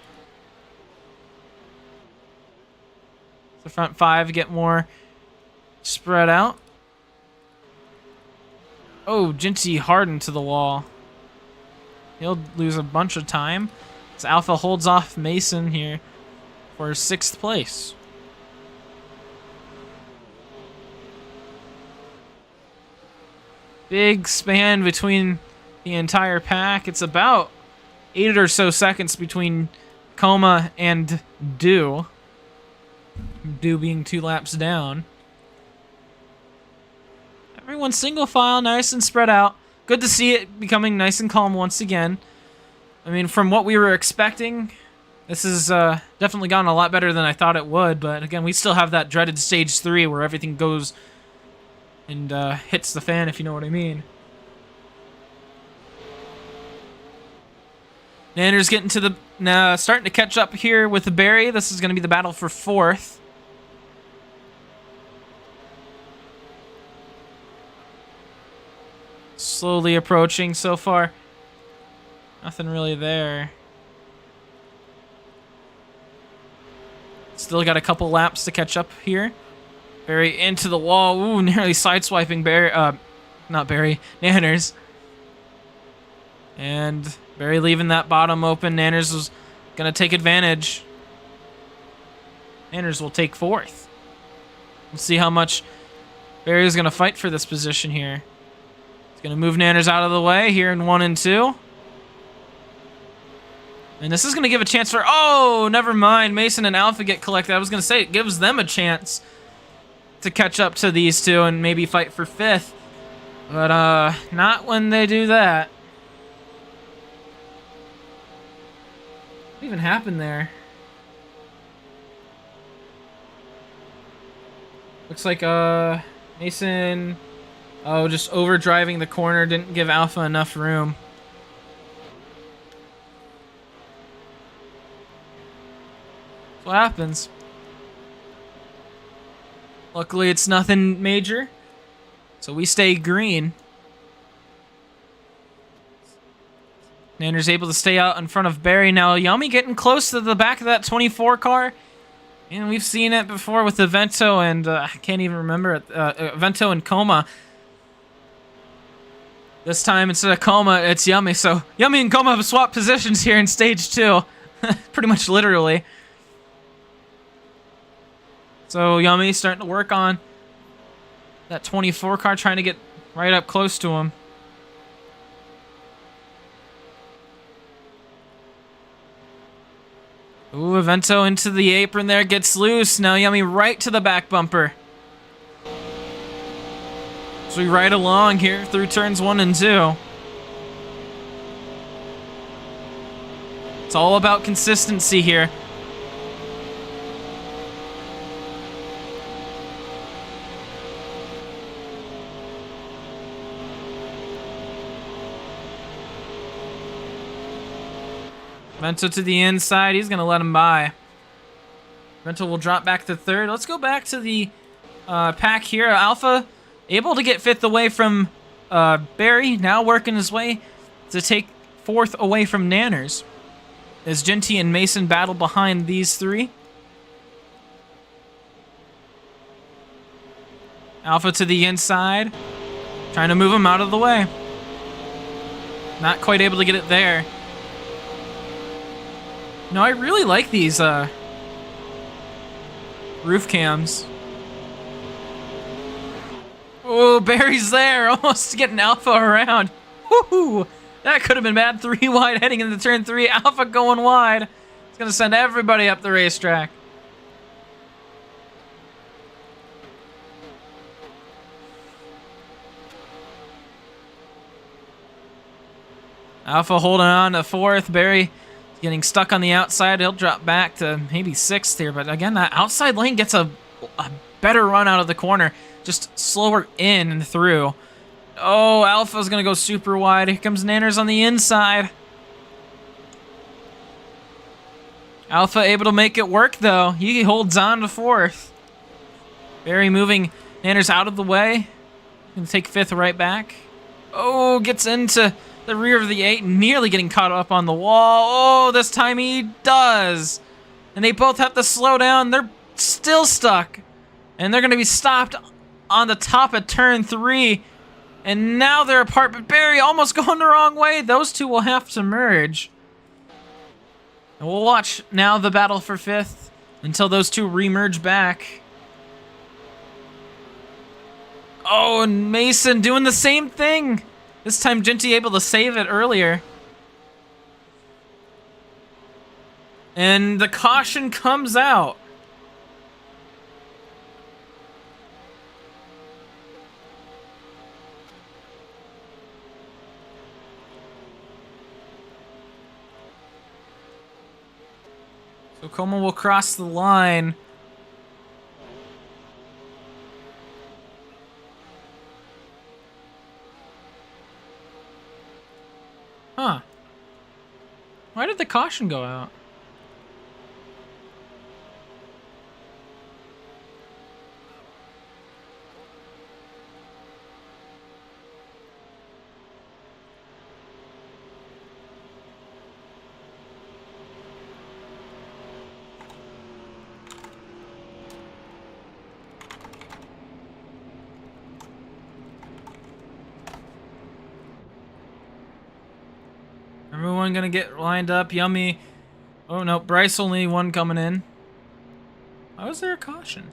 The front 5 get more spread out. Oh, Ginty hardened to the wall. He'll lose a bunch of time. So Alpha holds off Mason here for 6th place. Big span between the entire pack. It's about 8 or so seconds between Coma and Dew. Dew being 2 laps down. Everyone's single file, nice and spread out. Good to see it becoming nice and calm once again. I mean, from what we were expecting, this has definitely gone a lot better than I thought it would. But again, we still have that dreaded stage 3 where everything goes and hits the fan, if you know what I mean. Nanner's getting to the starting to catch up here with the Barry. This is going to be the battle for 4th. Slowly approaching so far. Nothing really there. Still got a couple laps to catch up here. Barry into the wall. Ooh, nearly sideswiping Nanners. And Barry leaving that bottom open. Nanners was going to take advantage. Nanners will take 4th. We'll see how much Barry is going to fight for this position here. He's going to move Nanners out of the way here in 1 and 2. And this is going to give a chance for... Oh, never mind. Mason and Alpha get collected. I was going to say it gives them a chance to catch up to these two and maybe fight for 5th. But not when they do that. What even happened there? Looks like Mason just overdriving the corner, didn't give Alpha enough room. That's what happens. Luckily it's nothing major, so we stay green. Nanner's able to stay out in front of Barry. Now Yummy getting close to the back of that 24 car. And we've seen it before with the Vento and I can't even remember it. Vento and Coma. This time instead of Coma, it's Yummy. So Yummy and Coma have swapped positions here in stage 2. Pretty much literally. So Yummy starting to work on that 24 car, trying to get right up close to him. Ooh, Vento into the apron there, gets loose. Now Yummy right to the back bumper. So we ride along here through turns 1 and 2. It's all about consistency here. Vento to the inside. He's going to let him by. Vento will drop back to 3rd. Let's go back to the pack here. Alpha able to get 5th away from Barry. Now working his way to take 4th away from Nanners. As Ginty and Mason battle behind these 3. Alpha to the inside. Trying to move him out of the way. Not quite able to get it there. No, I really like these roof cams. Oh, Barry's there, almost getting Alpha around. Woohoo! That could have been bad. 3 wide heading into turn 3. Alpha going wide. It's going to send everybody up the racetrack. Alpha holding on to 4th. Barry getting stuck on the outside. He'll drop back to maybe 6th here. But again, that outside lane gets a better run out of the corner. Just slower in and through. Oh, Alpha's going to go super wide. Here comes Nanners on the inside. Alpha able to make it work, though. He holds on to 4th. Barry moving Nanners out of the way. Going to take 5th right back. Oh, gets into the rear of the 8, nearly getting caught up on the wall. Oh, this time he does. And they both have to slow down. They're still stuck. And they're going to be stopped on the top of turn 3. And now they're apart, but Barry almost going the wrong way. Those two will have to merge. And we'll watch now the battle for 5th until those two re-merge back. Oh, and Mason doing the same thing. This time, Genty able to save it earlier. And the caution comes out. So Como will cross the line. Huh. Why did the caution go out? Everyone gonna get lined up. Yummy. Oh no, Bryce only one coming in. How is there a caution?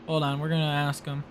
Hold on, we're gonna ask him.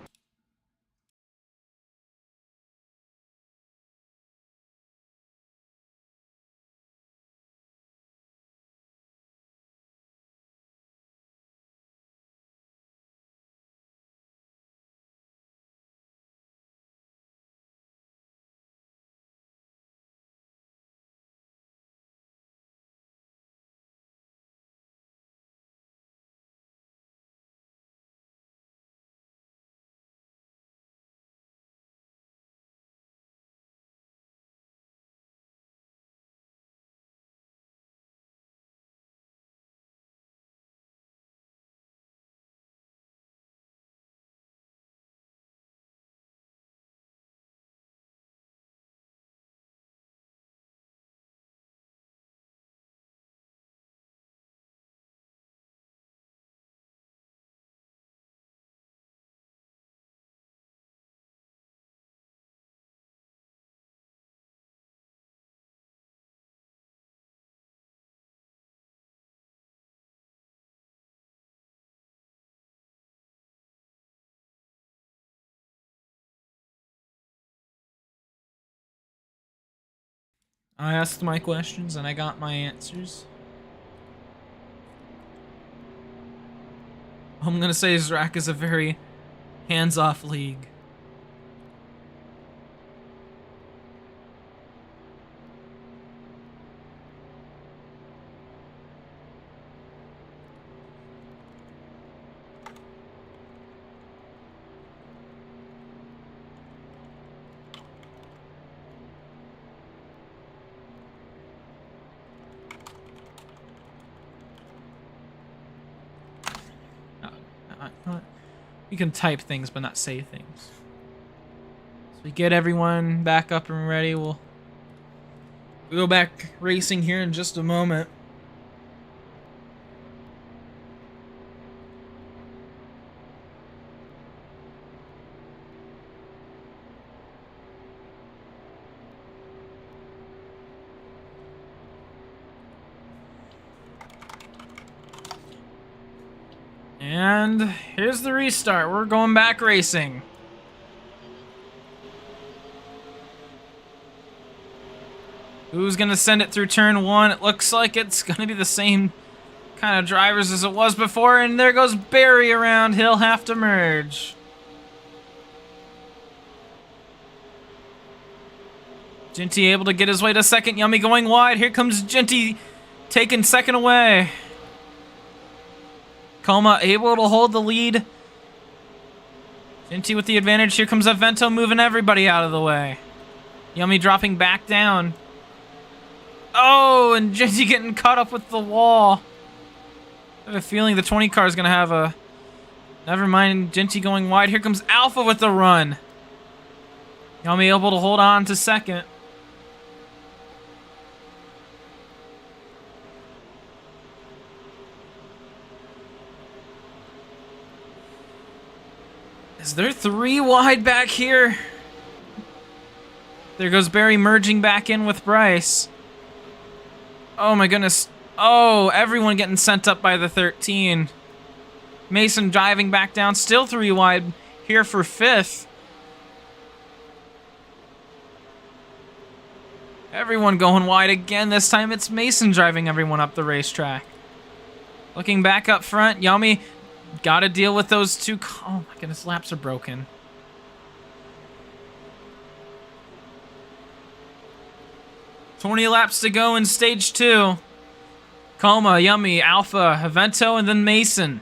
I asked my questions and I got my answers. All I'm gonna say is RACC is a very hands-off league. We can type things, but not say things. So we get everyone back up and ready. We'll go back racing here in just a moment. And here's the restart. We're going back racing. Who's going to send it through turn 1? It looks like it's going to be the same kind of drivers as it was before. And there goes Barry around. He'll have to merge. Genty able to get his way to second. Yummy going wide. Here comes Genty taking second away. Coma able to hold the lead. Genty with the advantage. Here comes Avento moving everybody out of the way. Yummy dropping back down. Oh, and Genty getting caught up with the wall. I have a feeling the 20 car is going to have a... Never mind, Genty going wide. Here comes Alpha with the run. Yami able to hold on to second. Is there 3 wide back here? There goes Barry merging back in with Bryce. Oh my goodness. Oh, everyone getting sent up by the 13. Mason driving back down, still 3 wide here for 5th. Everyone going wide again. This time it's Mason driving everyone up the racetrack. Looking back up front, Yami got to deal with those 2. Oh my goodness, laps are broken. "20 laps to go in stage 2. Coma, Yummy, Alpha, Avento, and then Mason.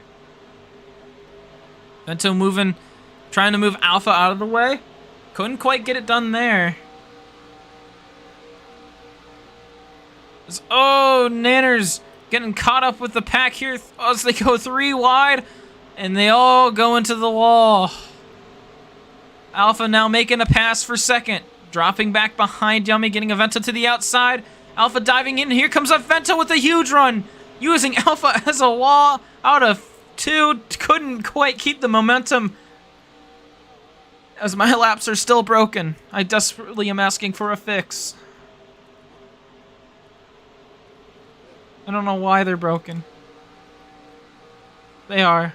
Avento moving, trying to move Alpha out of the way. Couldn't quite get it done there. Oh, Nanners getting caught up with the pack here as they go 3 wide, and they all go into the wall. Alpha now making a pass for second, dropping back behind Yummy, getting Avento to the outside. Alpha diving in. Here comes Avento with a huge run, using Alpha as a wall out of 2. Couldn't quite keep the momentum as my laps are still broken. I desperately am asking for a fix. I don't know why they're broken. They are.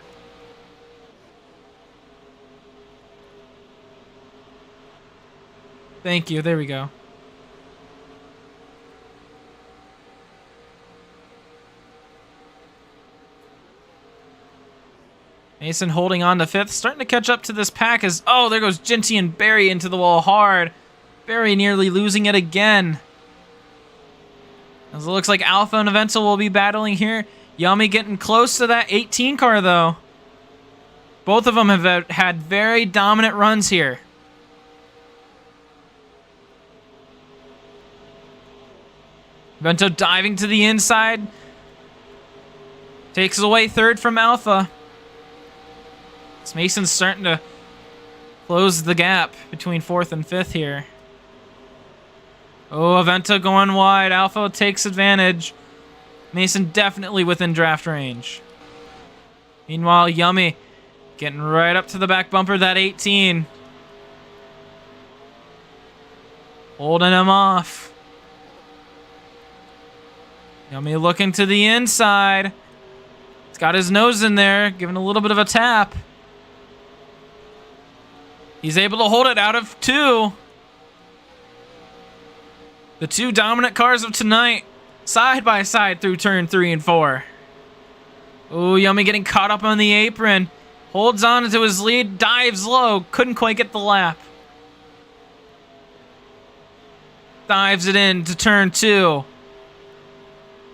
Thank you. There we go. Mason holding on to 5th, starting to catch up to this pack as, oh, there goes Ginty and Barry into the wall hard. Barry nearly losing it again. As it looks like Alpha and Avento will be battling here. Yummy getting close to that 18 car, though. Both of them have had very dominant runs here. Avento diving to the inside. Takes away 3rd from Alpha. Mason's starting to close the gap between 4th and 5th here. Oh, Avento going wide. Alpha takes advantage. Mason definitely within draft range. Meanwhile, Yummy getting right up to the back bumper, that 18. Holding him off. Yummy looking to the inside. He's got his nose in there, giving a little bit of a tap. He's able to hold it out of 2. The 2 dominant cars of tonight, side by side through turn 3 and 4. Oh, Yummy getting caught up on the apron. Holds on to his lead, dives low, couldn't quite get the lap. Dives it in to turn 2.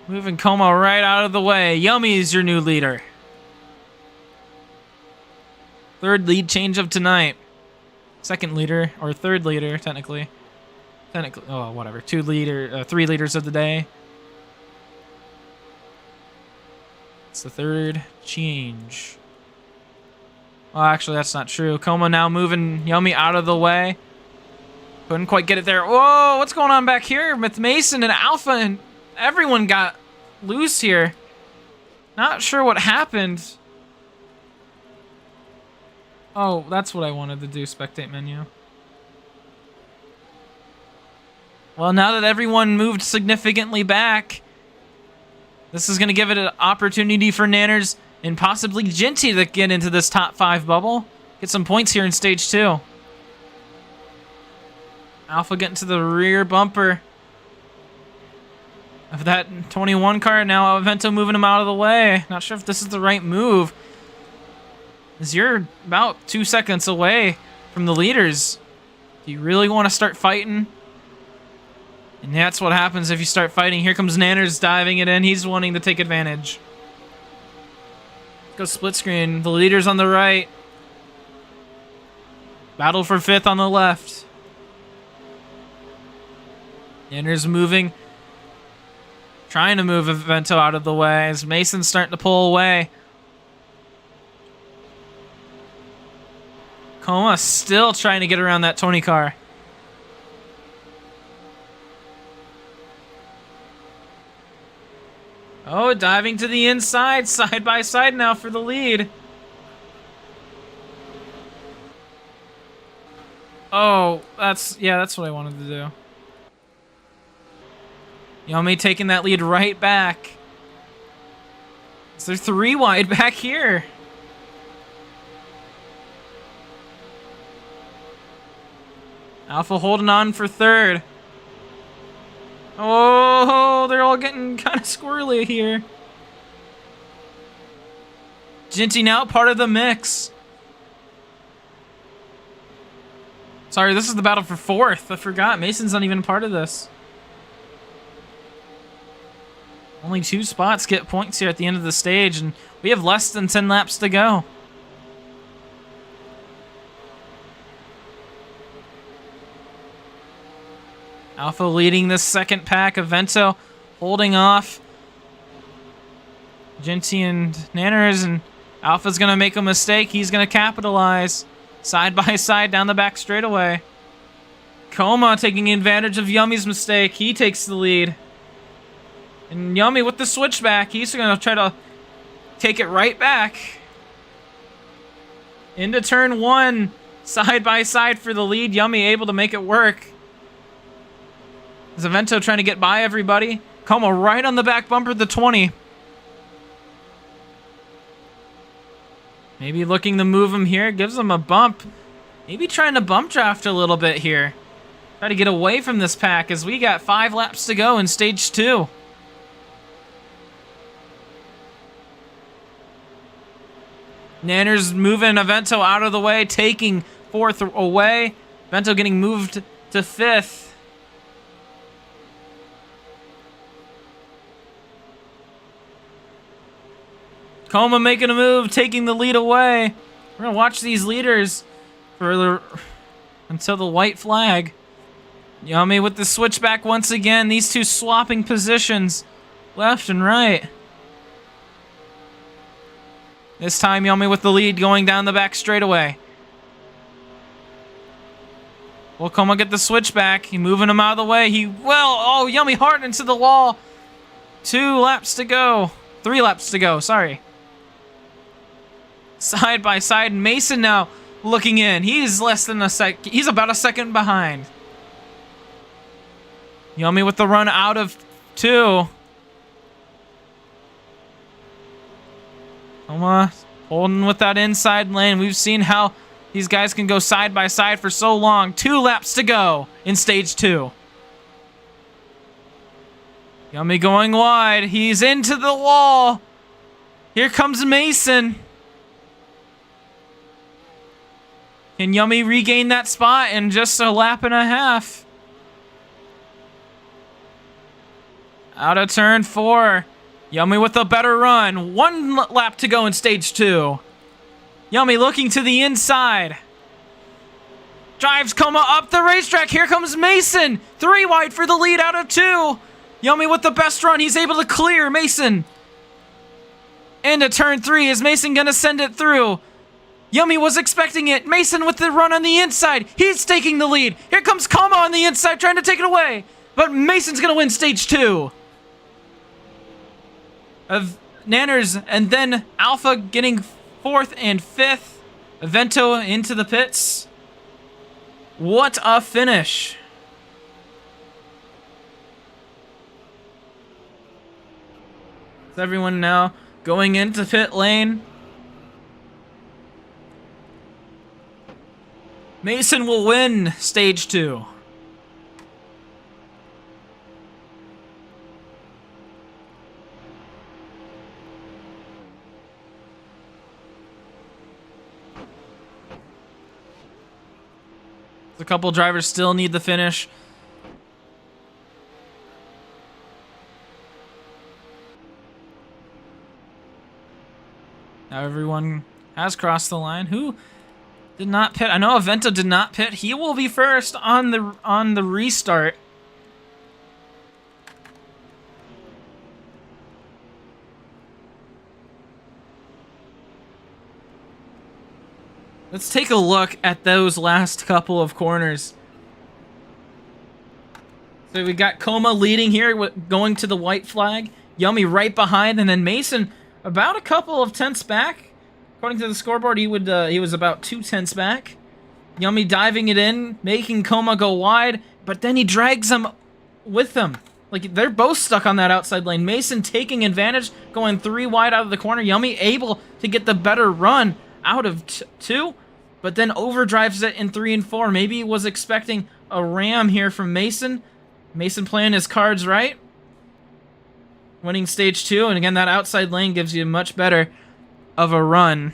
Moving Como right out of the way. Yummy is your new leader. 3rd lead change of tonight. 2nd leader, or 3rd leader, technically. Oh, whatever. 3 leaders of the day. It's the 3rd change. Oh, actually, that's not true. Como now moving Yummy out of the way. Couldn't quite get it there. Whoa, what's going on back here with Mason and Alpha? And everyone got loose here. Not sure what happened. Oh, that's what I wanted to do, spectate menu. Well, now that everyone moved significantly back, this is going to give it an opportunity for Nanners and possibly Ginty to get into this top 5 bubble. Get some points here in stage 2. Alpha getting to the rear bumper of that 21 car. Now Avento moving him out of the way. Not sure if this is the right move, as you're about 2 seconds away from the leaders. Do you really want to start fighting? And that's what happens if you start fighting. Here comes Nanners diving it in. He's wanting to take advantage. Go split screen. The leader's on the right. Battle for 5th on the left. Nanners moving. Trying to move Avento out of the way as Mason's starting to pull away. Coma still trying to get around that 20 car. Oh, diving to the inside, side by side now for the lead. Oh, that's what I wanted to do. Yummy taking that lead right back. Is there 3 wide back here? Alpha holding on for third. Oh, they're all getting kind of squirrely here. Ginty now part of the mix. Sorry, this is the battle for fourth. I forgot. Mason's not even part of this. Only 2 spots get points here at the end of the stage, and we have less than 10 laps to go. Alpha leading this second pack. Avento holding off Ginty and Nanners, and Alpha's going to make a mistake. He's going to capitalize. Side by side down the back straightaway. Coma taking advantage of Yummy's mistake. He takes the lead. And Yummy with the switchback. He's going to try to take it right back. Into turn 1. Side by side for the lead. Yummy able to make it work. Zavento trying to get by everybody. Coma right on the back bumper, the 20. Maybe looking to move him here. Gives him a bump. Maybe trying to bump draft a little bit here. Try to get away from this pack as we got 5 laps to go in stage 2. Nanners moving Avento out of the way, taking 4th away. Avento getting moved to 5th. Coma making a move, taking the lead away. We're going to watch these leaders until the white flag. Yummy with the switchback once again. These 2 swapping positions left and right. This time Yummy with the lead going down the back straightaway. Will Coma get the switchback? He moving him out of the way. Oh, Yummy hard into the wall. 2 laps to go. 3 laps to go, sorry. Side by side, Mason now looking in. He's less than a sec. He's about a second behind. Yummy with the run out of 2. Coma holding with that inside lane. We've seen how these guys can go side by side for so long. 2 laps to go in stage 2. Yummy going wide. He's into the wall. Here comes Mason. Can Yummy regain that spot in just a lap and a half? Out of turn 4. Yummy with a better run. 1 lap to go in stage 2. Yummy looking to the inside. Drives Coma up the racetrack. Here comes Mason. 3 wide for the lead out of 2. Yummy with the best run. He's able to clear Mason. Into turn 3. Is Mason going to send it through? Yummy was expecting it. Mason with the run on the inside. He's taking the lead. Here comes Coma on the inside trying to take it away. But Mason's going to win stage 2. Of Nanners and then Alpha getting 4th and 5th. Avento into the pits. What a finish. Is everyone now going into pit lane? Mason will win stage 2. A couple drivers still need the finish. Now everyone has crossed the line. Who did not pit? I know Avento did not pit. He will be first on the restart. Let's take a look at those last couple of corners. So we got Coma leading here, going to the white flag. Yummy right behind, and then Mason about a couple of tenths back. According to the scoreboard, he was about 2 tenths back. Yummy diving it in, making Coma go wide, but then he drags him with him. Like, they're both stuck on that outside lane. Mason taking advantage, going 3 wide out of the corner. Yummy able to get the better run out of 2, but then overdrives it in 3 and 4. Maybe he was expecting a ram here from Mason. Mason playing his cards right. Winning stage 2, and again, that outside lane gives you much better of a run.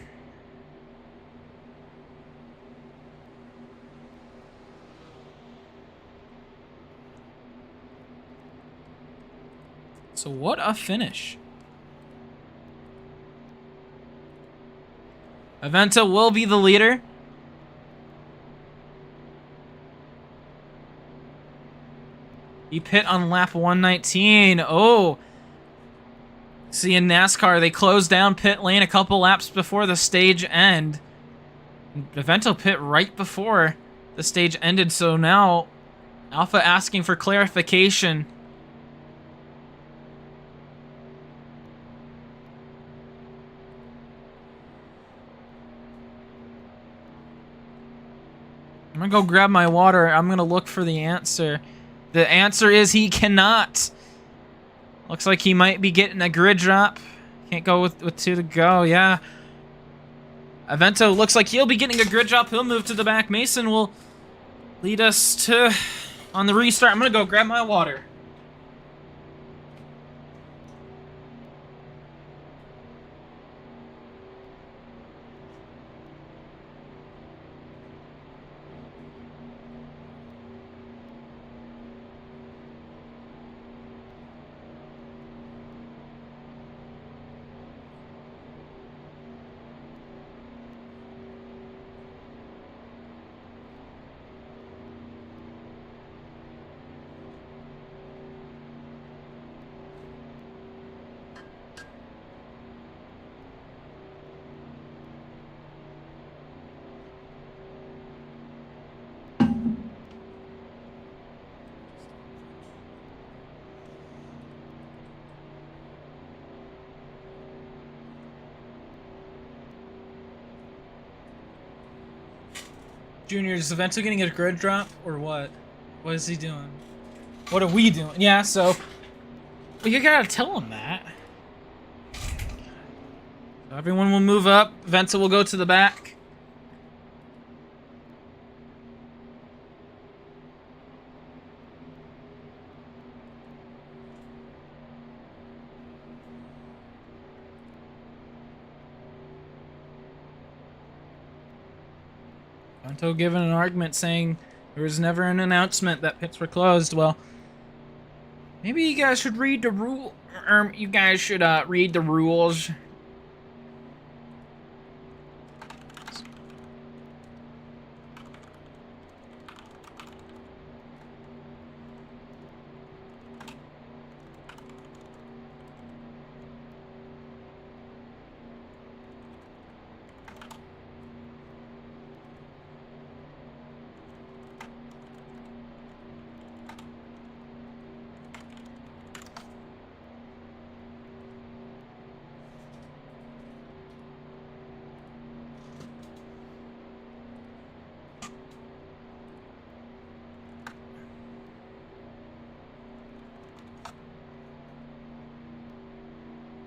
So what a finish. Avento will be the leader. He pit on lap 119. Oh. See, in NASCAR, they close down pit lane a couple laps before the stage end. Avento pit right before the stage ended, so now Alpha asking for clarification. I'm gonna go grab my water. I'm gonna look for the answer. The answer is he cannot. Looks like he might be getting a grid drop. Can't go with 2 to go. Yeah. Avento looks like he'll be getting a grid drop. He'll move to the back. Mason will lead us to on the restart. I'm gonna go grab my water. Junior, is Avento getting a grid drop, or what? What is he doing? What are we doing? Yeah, so... Well, you gotta tell him that. Everyone will move up. Avento will go to the back. Avento given an argument saying there was never an announcement that pits were closed. Well, maybe you guys should read the rule. You guys should read the rules.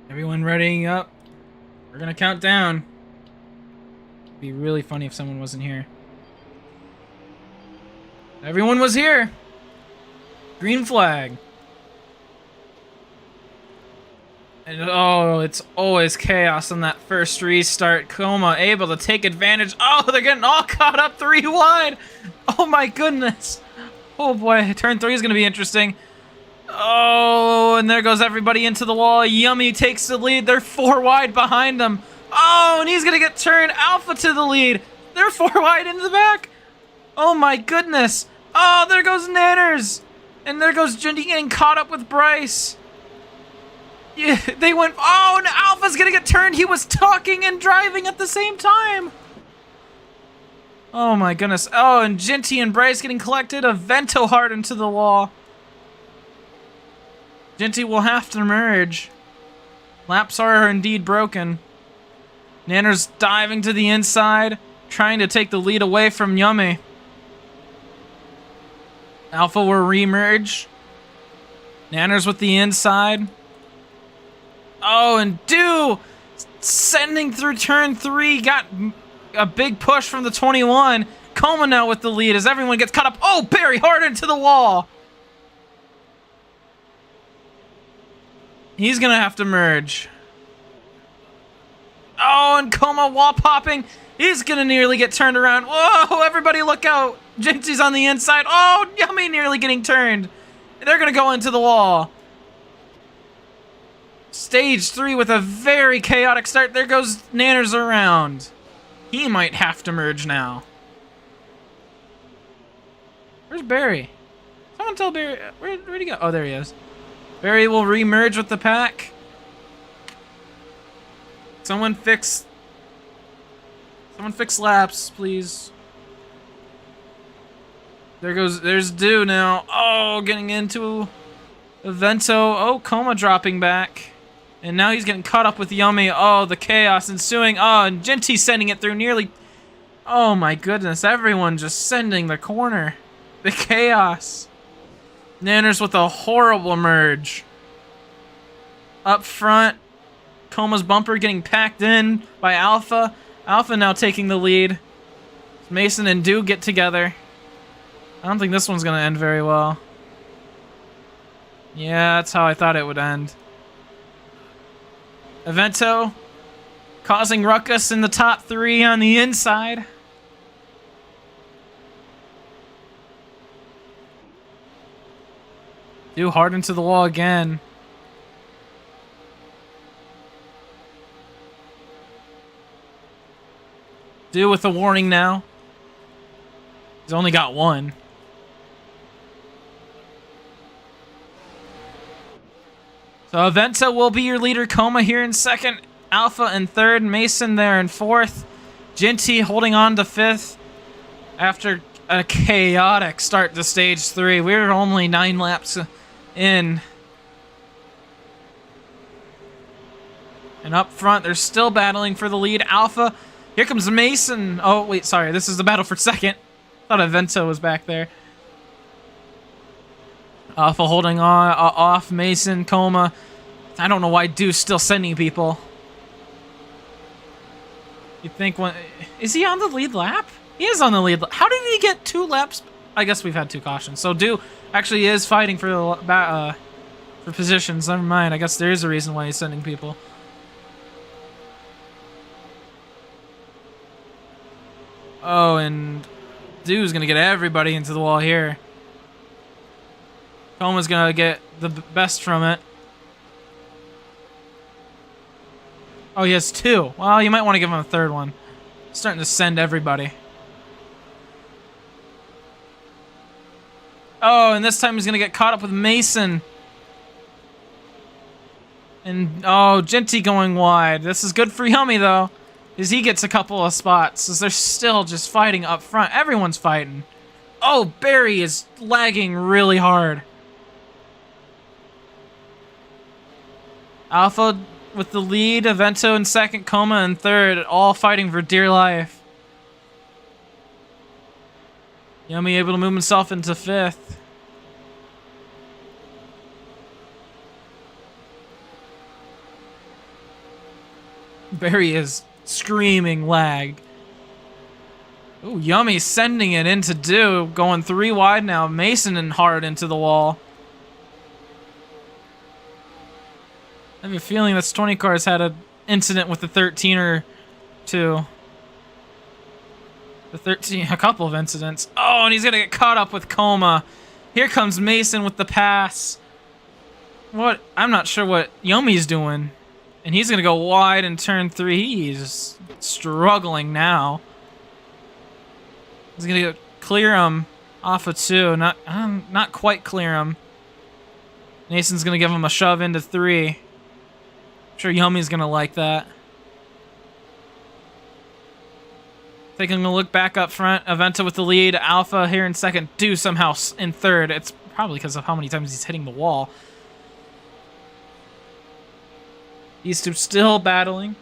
Everyone readying up. We're gonna count down. It'd be really funny if someone wasn't here. Everyone was here. Green flag. And oh, it's always chaos on that first restart. Coma able to take advantage. Oh, they're getting all caught up 3 wide. Oh my goodness. Oh boy, turn 3 is gonna be interesting. Oh, and there goes everybody into the wall. Yummy takes the lead. They're 4 wide behind them. Oh, and he's going to get turned. Alpha to the lead. They're 4 wide into the back. Oh, my goodness. Oh, there goes Nanners. And there goes Jindy getting caught up with Bryce. Yeah, they went... Oh, and Alpha's going to get turned. He was talking and driving at the same time. Oh, my goodness. Oh, and Jinty and Bryce getting collected. Avento hard into the wall. Ginty will have to merge. Laps are indeed broken. Nanner's diving to the inside, trying to take the lead away from Yummy. Alpha will re-merge. Nanner's with the inside. Oh, and Dew sending through turn 3. Got a big push from the 21. Coma now with the lead as everyone gets caught up. Oh, Barry hard into the wall. He's going to have to merge. Oh, and Coma wall popping. He's going to nearly get turned around. Whoa, everybody look out. Jinxie's on the inside. Oh, Yummy nearly getting turned. They're going to go into the wall. Stage 3 with a very chaotic start. There goes Nanners around. He might have to merge now. Where's Barry? Someone tell Barry. Where'd he go? Oh, there he is. Barry will re-merge with the pack. Someone fix laps, please. There's Dew now. Oh, getting into Evento. Oh, Coma dropping back. And now he's getting caught up with Yummy. Oh, the chaos ensuing. Oh, and Ginty sending it through nearly. Oh my goodness, everyone just sending the corner. The chaos. Nanners with a horrible merge. Up front, Coma's bumper getting packed in by Alpha. Alpha now taking the lead. Mason and Dew get together. I don't think this one's going to end very well. Yeah, that's how I thought it would end. Evento causing ruckus in the top 3 on the inside. Dew hard into the wall again. Dew with a warning now. He's only got one. So Evento will be your leader. Coma here in second. Alpha in third. Mason there in fourth. Ginty holding on to fifth after a chaotic start to stage 3. We're only 9 laps in. And up front, they're still battling for the lead. Alpha, here comes Mason. Oh, wait, sorry. This is the battle for second. Thought Evento was back there. Alpha holding on off Mason, Coma. I don't know why Dew's still sending people. You think when is he on the lead lap? He is on the lead. How did he get 2 laps? I guess we've had 2 cautions. So Dew actually is fighting for positions. Never mind. I guess there is a reason why he's sending people. Oh, and Dew's gonna get everybody into the wall here. Coma's gonna get the best from it. Oh, he has 2. Well, you might want to give him a third one. Starting to send everybody. Oh, and this time he's gonna get caught up with Mason. And oh, Ginty going wide. This is good for Yummy though, as he gets a couple of spots. As they're still just fighting up front. Everyone's fighting. Oh, Barry is lagging really hard. Alpha with the lead, Evento in second, Coma in third, all fighting for dear life. Yummy able to move himself into fifth. Barry is screaming lag. Ooh, Yummy sending it into Dew, going 3 wide now. Mason and hard into the wall. I have a feeling this 20 car's had an incident with the 13 or 2. The 13, a couple of incidents. Oh, and he's gonna get caught up with Coma. Here comes Mason with the pass. What? I'm not sure what Yummy's doing. And he's gonna go wide in turn 3. He's struggling now. He's gonna clear him off of 2. Not quite clear him. Mason's gonna give him a shove into 3. I'm sure Yummy's gonna like that. Taking a look back up front, Evento with the lead, Alpha here in second, Dew somehow in third. It's probably because of how many times he's hitting the wall. These two still battling.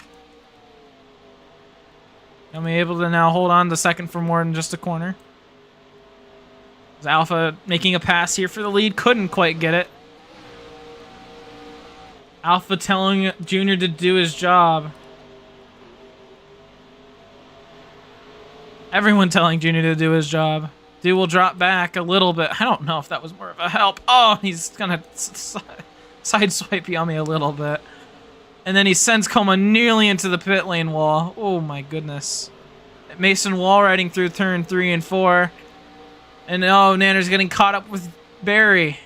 Yummy able to now hold on to second for more than just a corner. Alpha making a pass here for the lead. Couldn't quite get it. Alpha telling Junior to do his job. Everyone telling Junior to do his job. Dude will drop back a little bit. I don't know if that was more of a help. Oh, he's gonna sideswipe Yummy a little bit. And then he sends Coma nearly into the pit lane wall. Oh my goodness. Mason wall riding through turn 3 and 4. And oh, Nanner's getting caught up with Barry.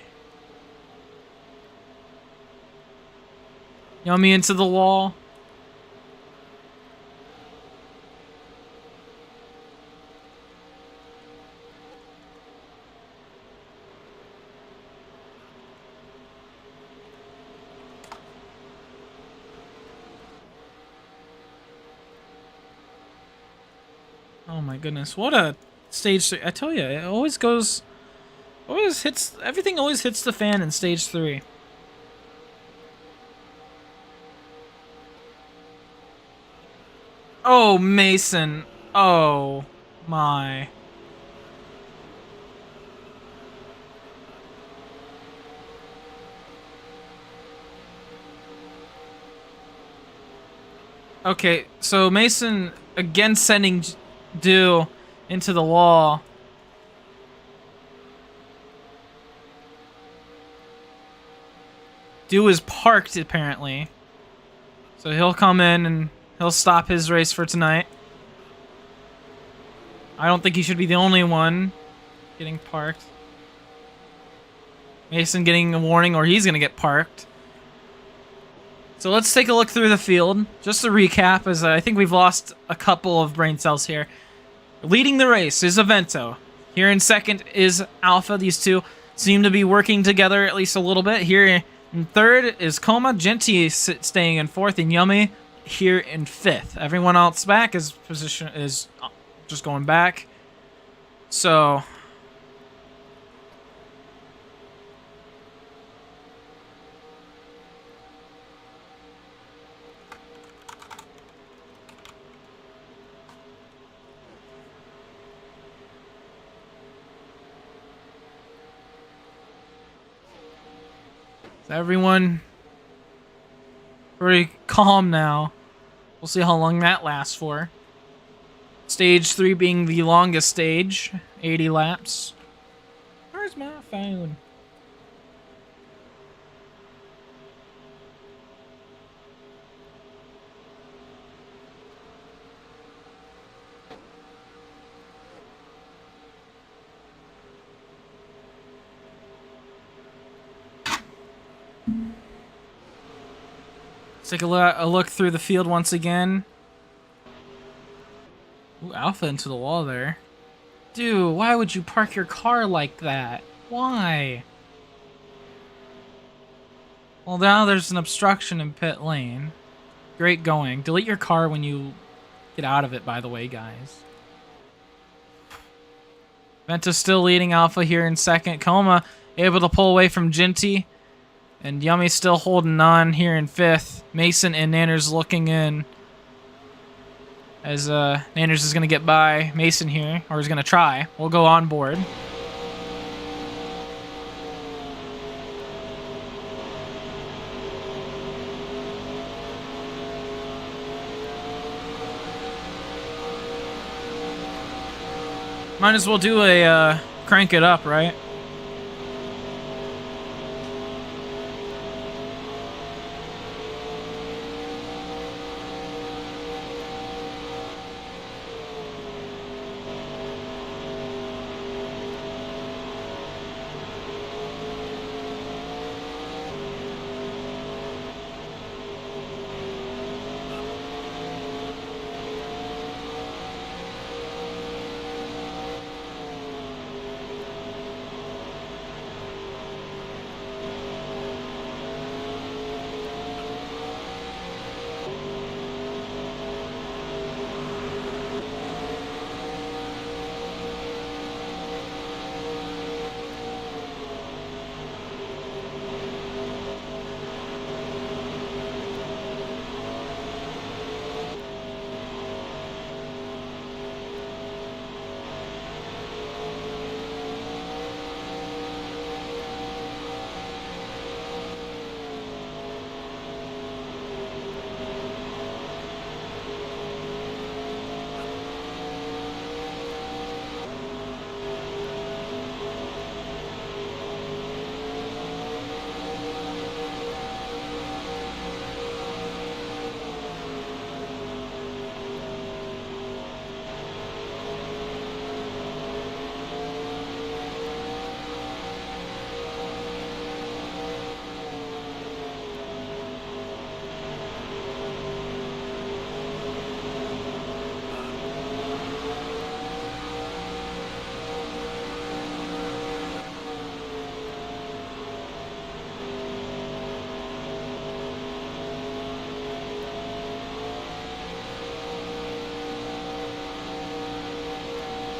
Yummy into the wall. Oh my goodness, what a stage 3. I tell you, it always goes, everything always hits the fan in stage 3. Oh, Mason. Oh my. Okay, so Mason again sending Do into the wall. Do is parked apparently. So he'll come in and he'll stop his race for tonight. I don't think he should be the only one getting parked. Mason getting a warning or he's going to get parked. So let's take a look through the field. Just to recap, as I think we've lost a couple of brain cells here. Leading the race is Avento. Here in second is Alpha. These two seem to be working together at least a little bit. Here in third is Coma. Genti staying in fourth, and Yummy here in fifth. Everyone else back. His position is just going back. So everyone pretty calm now. We'll see how long that lasts for. Stage 3 being the longest stage, 80 laps. Where's my phone? Let's take a look through the field once again. Ooh, Alpha into the wall there. Dude, why would you park your car like that? Why? Well, now there's an obstruction in pit lane. Great going. Delete your car when you get out of it, by the way, guys. Vento's still leading Alpha here in second. Coma able to pull away from Genti. And Yummy still holding on here in fifth. Mason and Nanners looking in. As Nanners is going to get by Mason here. Or he's going to try. We'll go on board. Might as well do a crank it up, right?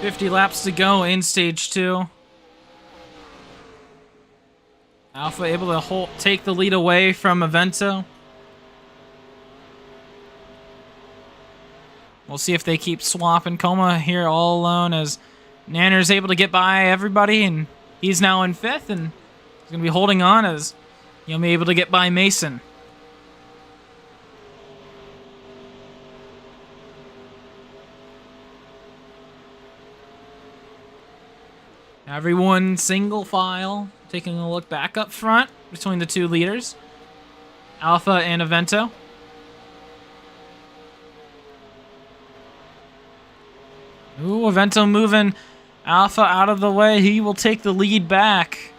50 laps to go in stage 2. Alpha able to take the lead away from Avento. We'll see if they keep swapping. Coma here all alone as Nanner's able to get by everybody, and he's now in 5th, and he's going to be holding on as Yummy able to get by Mason. Everyone single file, taking a look back up front between the 2 leaders, Alpha and Avento. Ooh, Avento moving Alpha out of the way. He will take the lead back.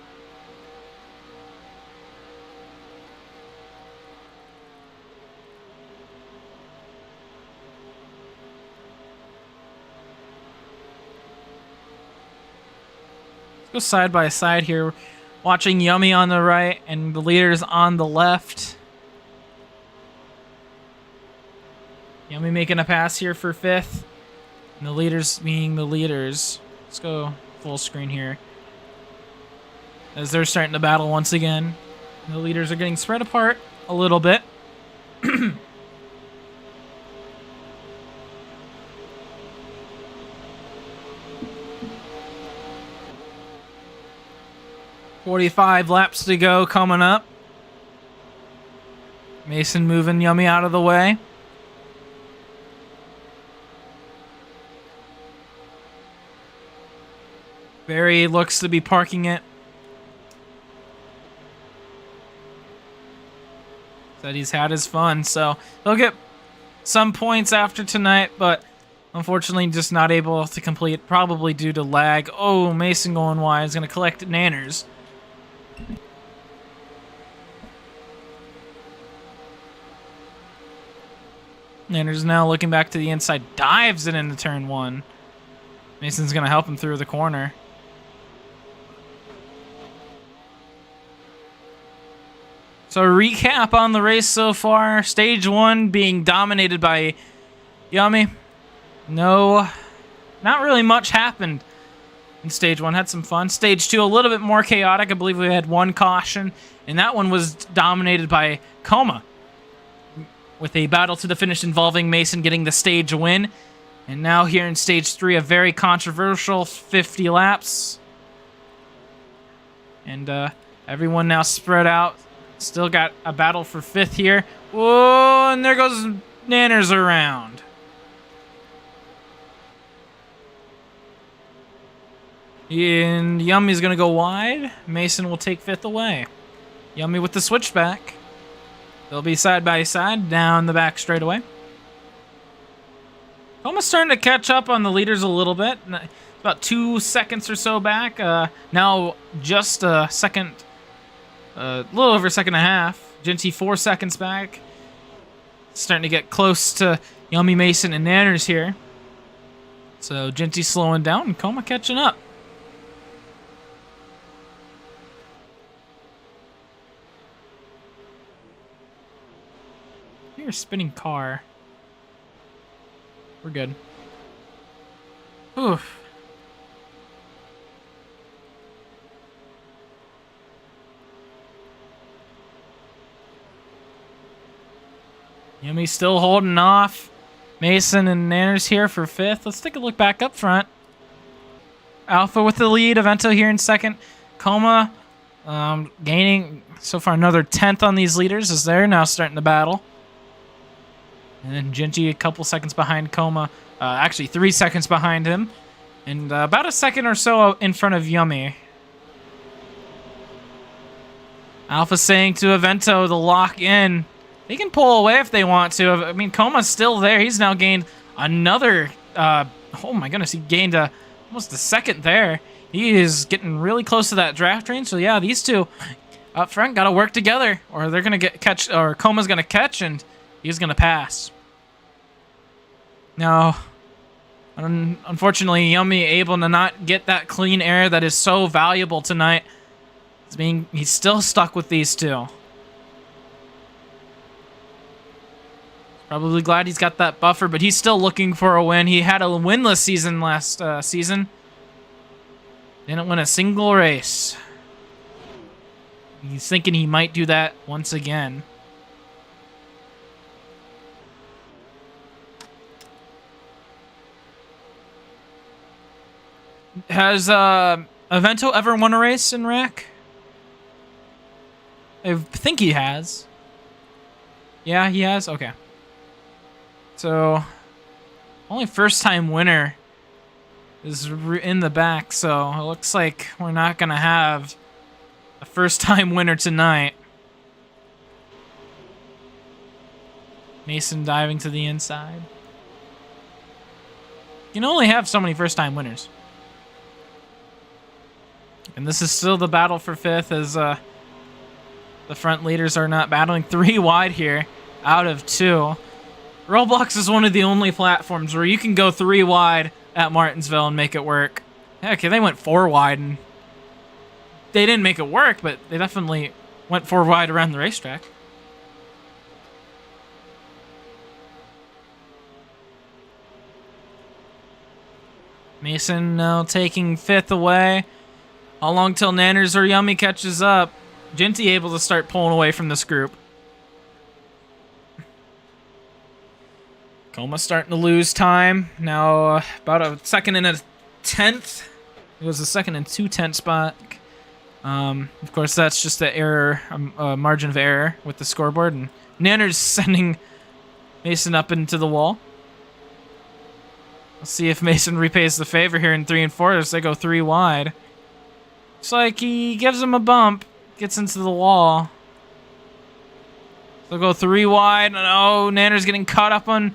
Go side by side here, watching Yummy on the right and the leaders on the left. Yummy making a pass here for 5th, and the leaders being the leaders. Let's go full screen here as they're starting to battle once again. The leaders are getting spread apart a little bit. 45 laps to go coming up. Mason moving Yummy out of the way. Barry looks to be parking it. Said he's had his fun, so he'll get some points after tonight, but unfortunately just not able to complete, probably due to lag. Oh, Mason going wide is going to collect Nanners. Nanners now looking back to the inside, dives it into turn 1. Mason's going to help him through the corner. So a recap on the race so far. Stage 1 being dominated by Yummy. No, not really much happened in Stage 1. Had some fun. Stage 2, a little bit more chaotic. I believe we had 1 caution, and that one was dominated by Coma, with a battle to the finish involving Mason getting the stage win. And now here in Stage 3, a very controversial 50 laps. And everyone now spread out. Still got a battle for 5th here. Whoa, and there goes Nanners around. And Yummy's going to go wide. Mason will take 5th away. Yummy with the switchback. They'll be side by side down the back straightaway. Almost starting to catch up on the leaders a little bit. About 2 seconds or so back. Now just a second, a little over a second and a half. Genty 4 seconds back. Starting to get close to Yummy, Mason, and Nanners here. So Genty slowing down and Coma catching up. You're a spinning car. We're good. Oof. Yummy still holding off. Mason and Nanners here for 5th. Let's take a look back up front. Alpha with the lead. Avento here in 2nd. Coma gaining so far another 10th on these leaders as they're now starting the battle. And then Genty a couple seconds behind Coma. Actually, 3 seconds behind him. And about a second or so in front of Yummy. Alpha saying to Avento to lock in. They can pull away if they want to. I mean, Coma's still there. He's now gained another... oh my goodness, he gained almost a second there. He is getting really close to that draft range. So yeah, these two up front got to work together, or they're going to catch, or Coma's going to catch, and he's going to pass. Now, unfortunately, Yummy able to not get that clean air that is so valuable tonight. He's still stuck with these two. Probably glad he's got that buffer, but he's still looking for a win. He had a winless season last season. Didn't win a single race. He's thinking he might do that once again. Has Avento ever won a race in RACC? I think he has. Yeah, he has? Okay. So, only first-time winner is in the back, so it looks like we're not going to have a first-time winner tonight. Mason diving to the inside. You can only have so many first-time winners. And this is still the battle for 5th as the front leaders are not battling 3 wide here out of 2. Roblox is one of the only platforms where you can go 3 wide at Martinsville and make it work. Heck, they went 4 wide and they didn't make it work, but they definitely went 4 wide around the racetrack. Mason now taking 5th away. How long till Nanners or Yummy catches up? Genty able to start pulling away from this group. Coma starting to lose time. Now about a 2nd and a 10th. It was a 2nd and 2/10 spot. Of course, that's just the error, margin of error with the scoreboard. And Nanners sending Mason up into the wall. Let's see if Mason repays the favor here in 3 and 4 as they go 3 wide. Looks like he gives him a bump, gets into the wall. They'll go 3 wide. Oh, Nanner's getting caught up on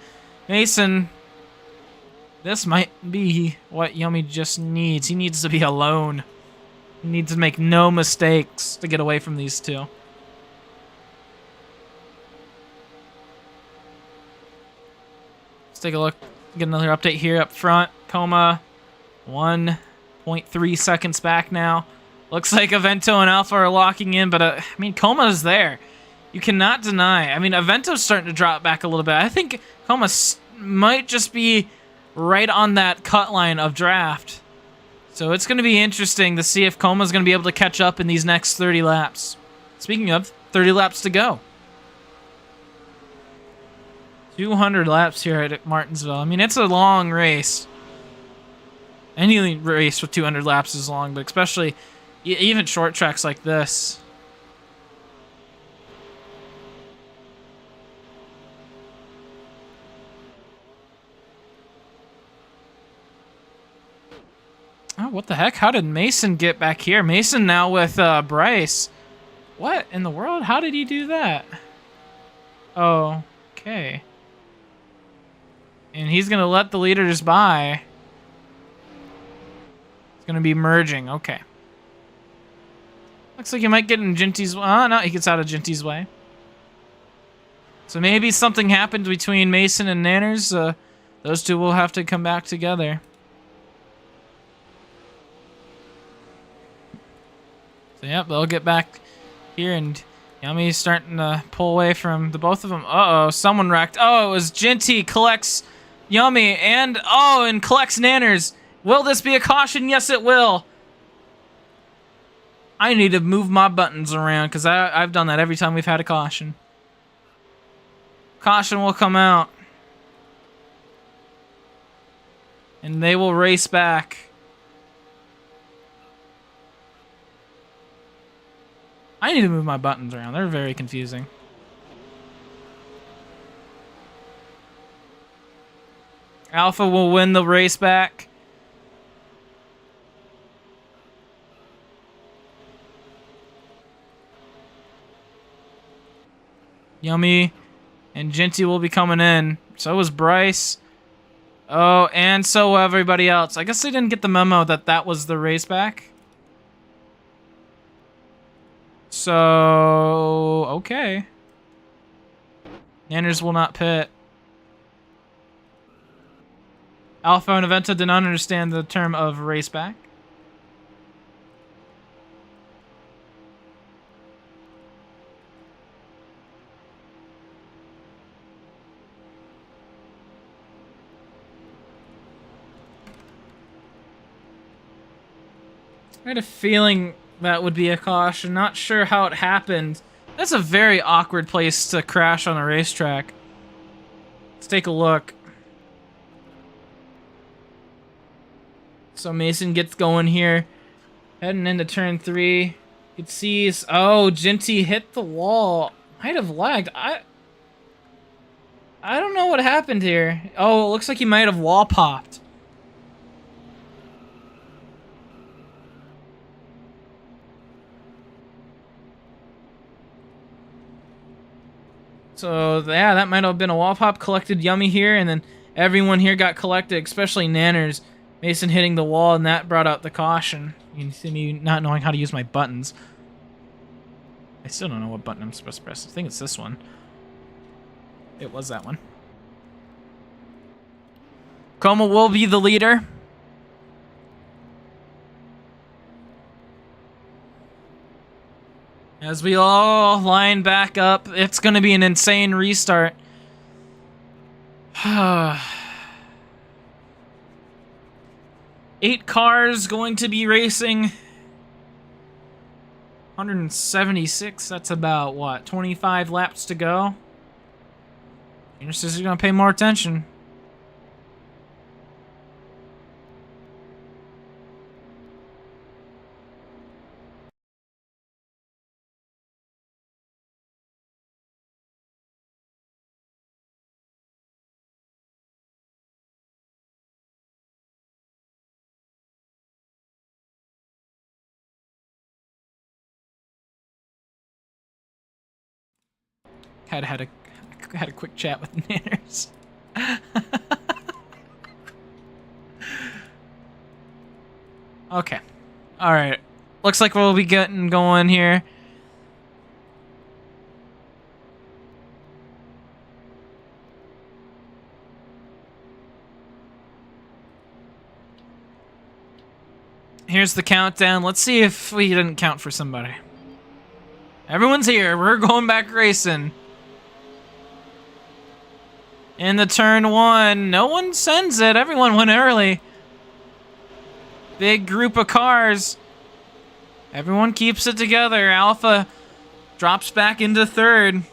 Mason. This might be what Yummy just needs. He needs to be alone. He needs to make no mistakes to get away from these 2. Let's take a look. Get another update here up front. Coma 1.3 seconds back now. Looks like Avento and Alpha are locking in, but I mean, Coma is there. You cannot deny. I mean, Avento's starting to drop back a little bit. I think Coma might just be right on that cut line of draft. So it's going to be interesting to see if Coma's going to be able to catch up in these next 30 laps. Speaking of, 30 laps to go. 200 laps here at Martinsville. I mean, it's a long race. Any race with 200 laps is long, but especially even short tracks like this. Oh, what the heck? How did Mason get back here? Mason now with Bryce. What in the world? How did he do that? Oh, okay. And he's going to let the leaders by. It's going to be merging. Okay. Looks like he might get in Genty's way. Oh, no, he gets out of Genty's way. So maybe something happened between Mason and Nanners. Those 2 will have to come back together. So, yep, they'll get back here, and Yummy's starting to pull away from the both of them. Uh-oh, someone wrecked. Oh, it was Genty collects Yummy, and collects Nanners. Will this be a caution? Yes, it will. I need to move my buttons around because I've done that every time we've had a caution. Caution will come out. And they will race back. I need to move my buttons around. They're very confusing. Alpha will win the race back. Yummy and Genty will be coming in. So is Bryce. Oh, and so will everybody else. I guess they didn't get the memo that that was the race back. So, okay. Nanners will not pit. Alpha and Avento did not understand the term of race back. I had a feeling that would be a caution. Not sure how it happened. That's a very awkward place to crash on a racetrack. Let's take a look. So Mason gets going here. Heading into turn 3. It sees... Oh, Ginty hit the wall. Might have lagged. I don't know what happened here. Oh, it looks like he might have wall popped. So, yeah, that might have been a wall pop. Collected Yummy here, and then everyone here got collected, especially Nanners. Mason hitting the wall, and that brought out the caution. You can see me not knowing how to use my buttons. I still don't know what button I'm supposed to press. I think it's this one. It was that one. Como will be the leader. As we all line back up, it's going to be an insane restart. 8 cars going to be racing. 176, that's about, what, 25 laps to go? Your sister's going to pay more attention. Had a quick chat with Nanners. Okay. Alright. Looks like we'll be getting going here. Here's the countdown. Let's see if we didn't count for somebody. Everyone's here. We're going back racing. In the turn 1, no one sends it. Everyone went early. Big group of cars. Everyone keeps it together. Alpha drops back into 3rd.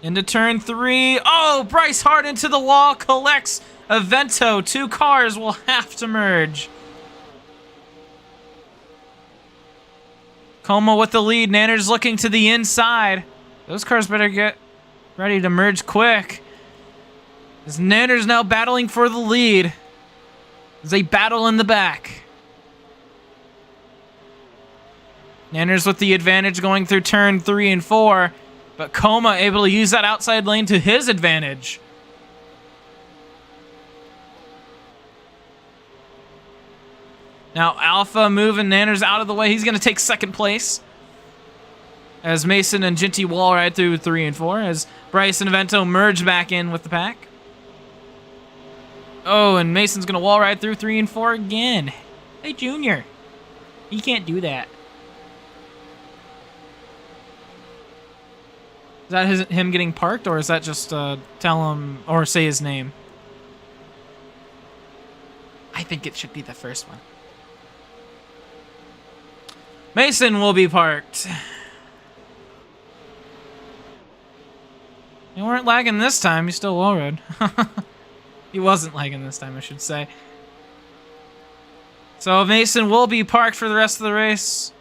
Into turn 3. Oh, Bryce Hart into the wall. Collects Evento. 2 cars will have to merge. Como with the lead. Nanners looking to the inside. Those cars better get ready to merge quick. As Nanners now battling for the lead. As they battle in the back. Nanners with the advantage going through turn 3 and 4. But Coma able to use that outside lane to his advantage. Now Alpha moving Nanners out of the way. He's going to take 2nd place. As Mason and Ginty wall right through 3 and 4. As Bryce and Evento merge back in with the pack. Oh, and Mason's going to wall right through 3 and 4 again. Hey, Junior. He can't do that. Is that him getting parked, or is that just tell him or say his name? I think it should be the first one. Mason will be parked. You weren't lagging this time. You still wall rode. He wasn't lagging this time, I should say. So Mason will be parked for the rest of the race.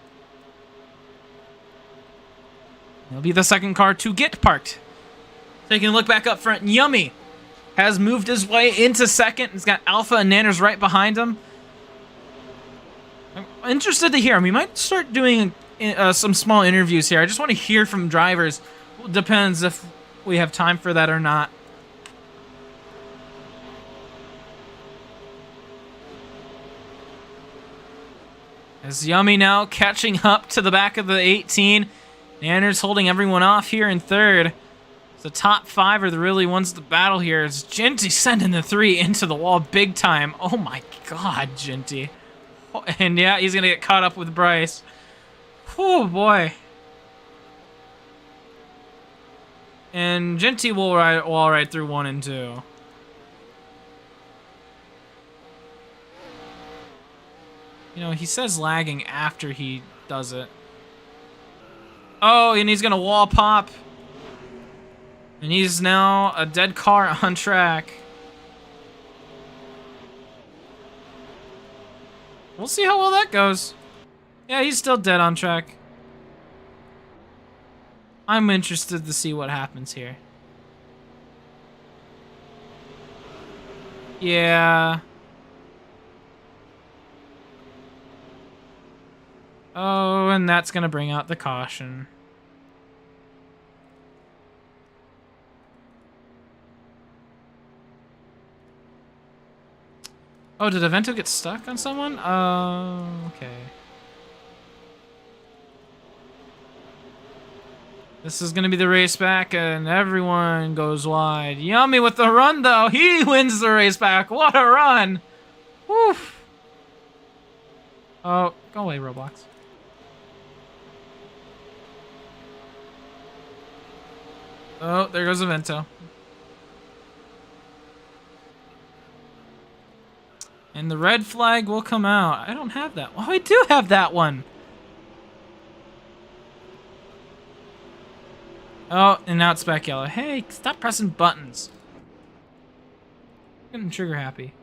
He'll be the 2nd car to get parked. Taking a look back up front, Yummy has moved his way into 2nd. He's got Alpha and Nanners right behind him. I'm interested to hear. We might start doing some small interviews here. I just want to hear from drivers. Depends if we have time for that or not. As Yummy now catching up to the back of the 18. Nanners holding everyone off here in 3rd. The top 5 are the really ones to battle here. As Ginty sending the 3 into the wall big time. Oh my god, Ginty. Oh, and yeah, he's going to get caught up with Bryce. Oh boy. And Ginty will wall right through 1 and 2. 2 . You know, he says lagging after he does it. Oh, and he's gonna wall pop. And he's now a dead car on track. We'll see how well that goes. Yeah, he's still dead on track. I'm interested to see what happens here. Yeah. Oh, and that's gonna bring out the caution. Oh, did Avento get stuck on someone? Okay. This is gonna be the race back, and everyone goes wide. Yummy with the run, though. He wins the race back. What a run! Woof. Oh, go away, Roblox. Oh, there goes Avento. And the red flag will come out. I don't have that. Oh, I do have that one. Oh, and now it's back yellow. Hey, stop pressing buttons. I'm getting trigger happy.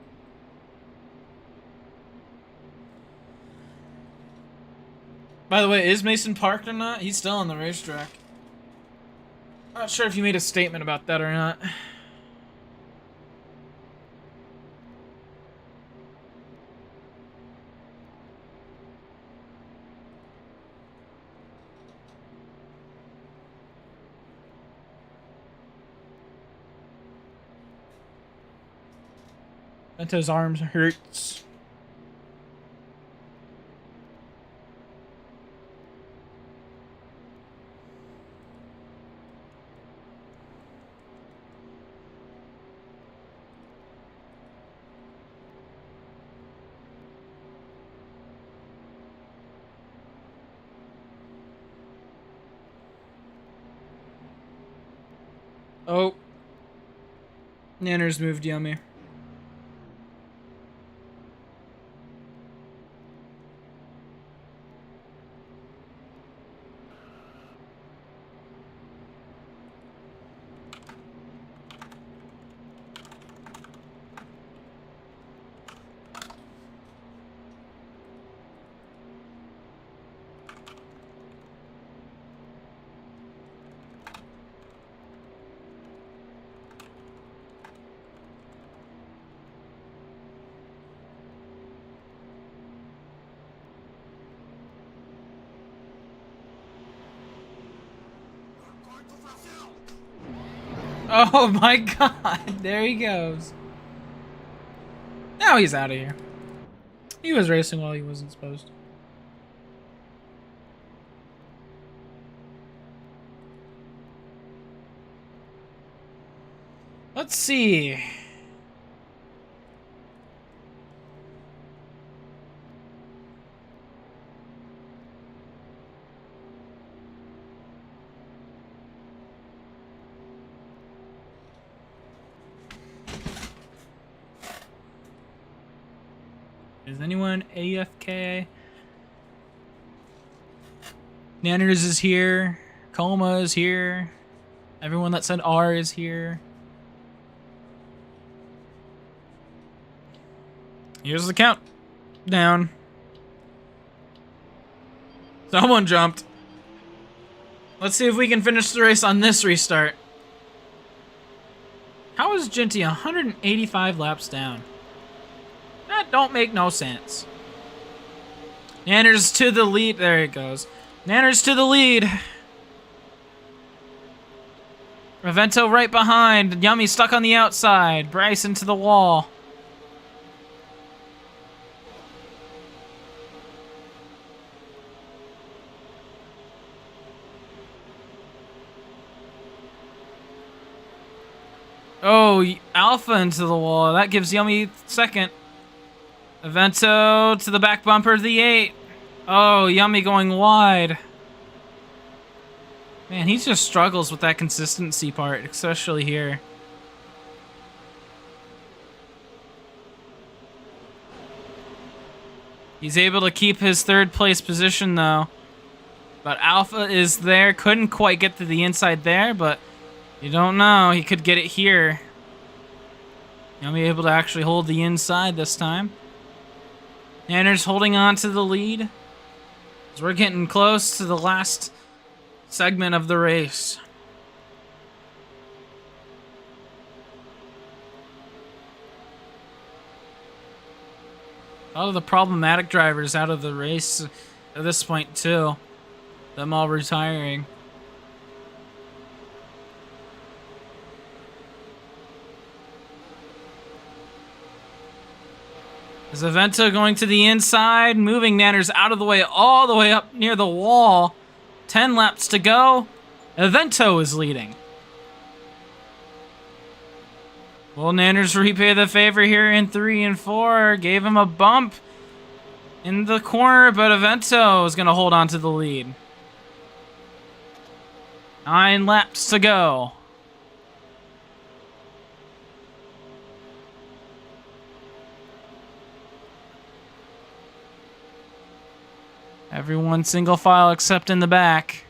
By the way, is Mason parked or not? He's still on the racetrack. Not sure if you made a statement about that or not. Vento's arms hurts. Oh. Nanner's moved yummy. Oh my god, there he goes. Now he's out of here. He was racing while he wasn't supposed to. Let's see. Is anyone AFK? Nanners is here. Coma is here. Everyone that said R is here. Here's the countdown. Someone jumped. Let's see if we can finish the race on this restart. How is Genty 185 laps down? That don't make no sense. Nanners to the lead. There it goes. Nanners to the lead. Avento right behind. Yummy stuck on the outside. Bryson to the wall. Oh, Alpha into the wall. That gives Yummy second. Avento to the back bumper of the 8. Oh, Yummy going wide. Man, he just struggles with that consistency part, especially here. He's able to keep his third place position though. But Alpha is there. Couldn't quite get to the inside there, but you don't know. He could get it here. Yummy able to actually hold the inside this time. Nanner's holding on to the lead. As we're getting close to the last segment of the race. A lot of the problematic drivers out of the race at this point too. Them all retiring. Is Avento going to the inside, moving Nanners out of the way, all the way up near the wall. 10 laps to go. Avento is leading. Will Nanners repay the favor here in 3 and 4? Gave him a bump in the corner, but Avento is going to hold on to the lead. 9 laps to go. Everyone single file except in the back.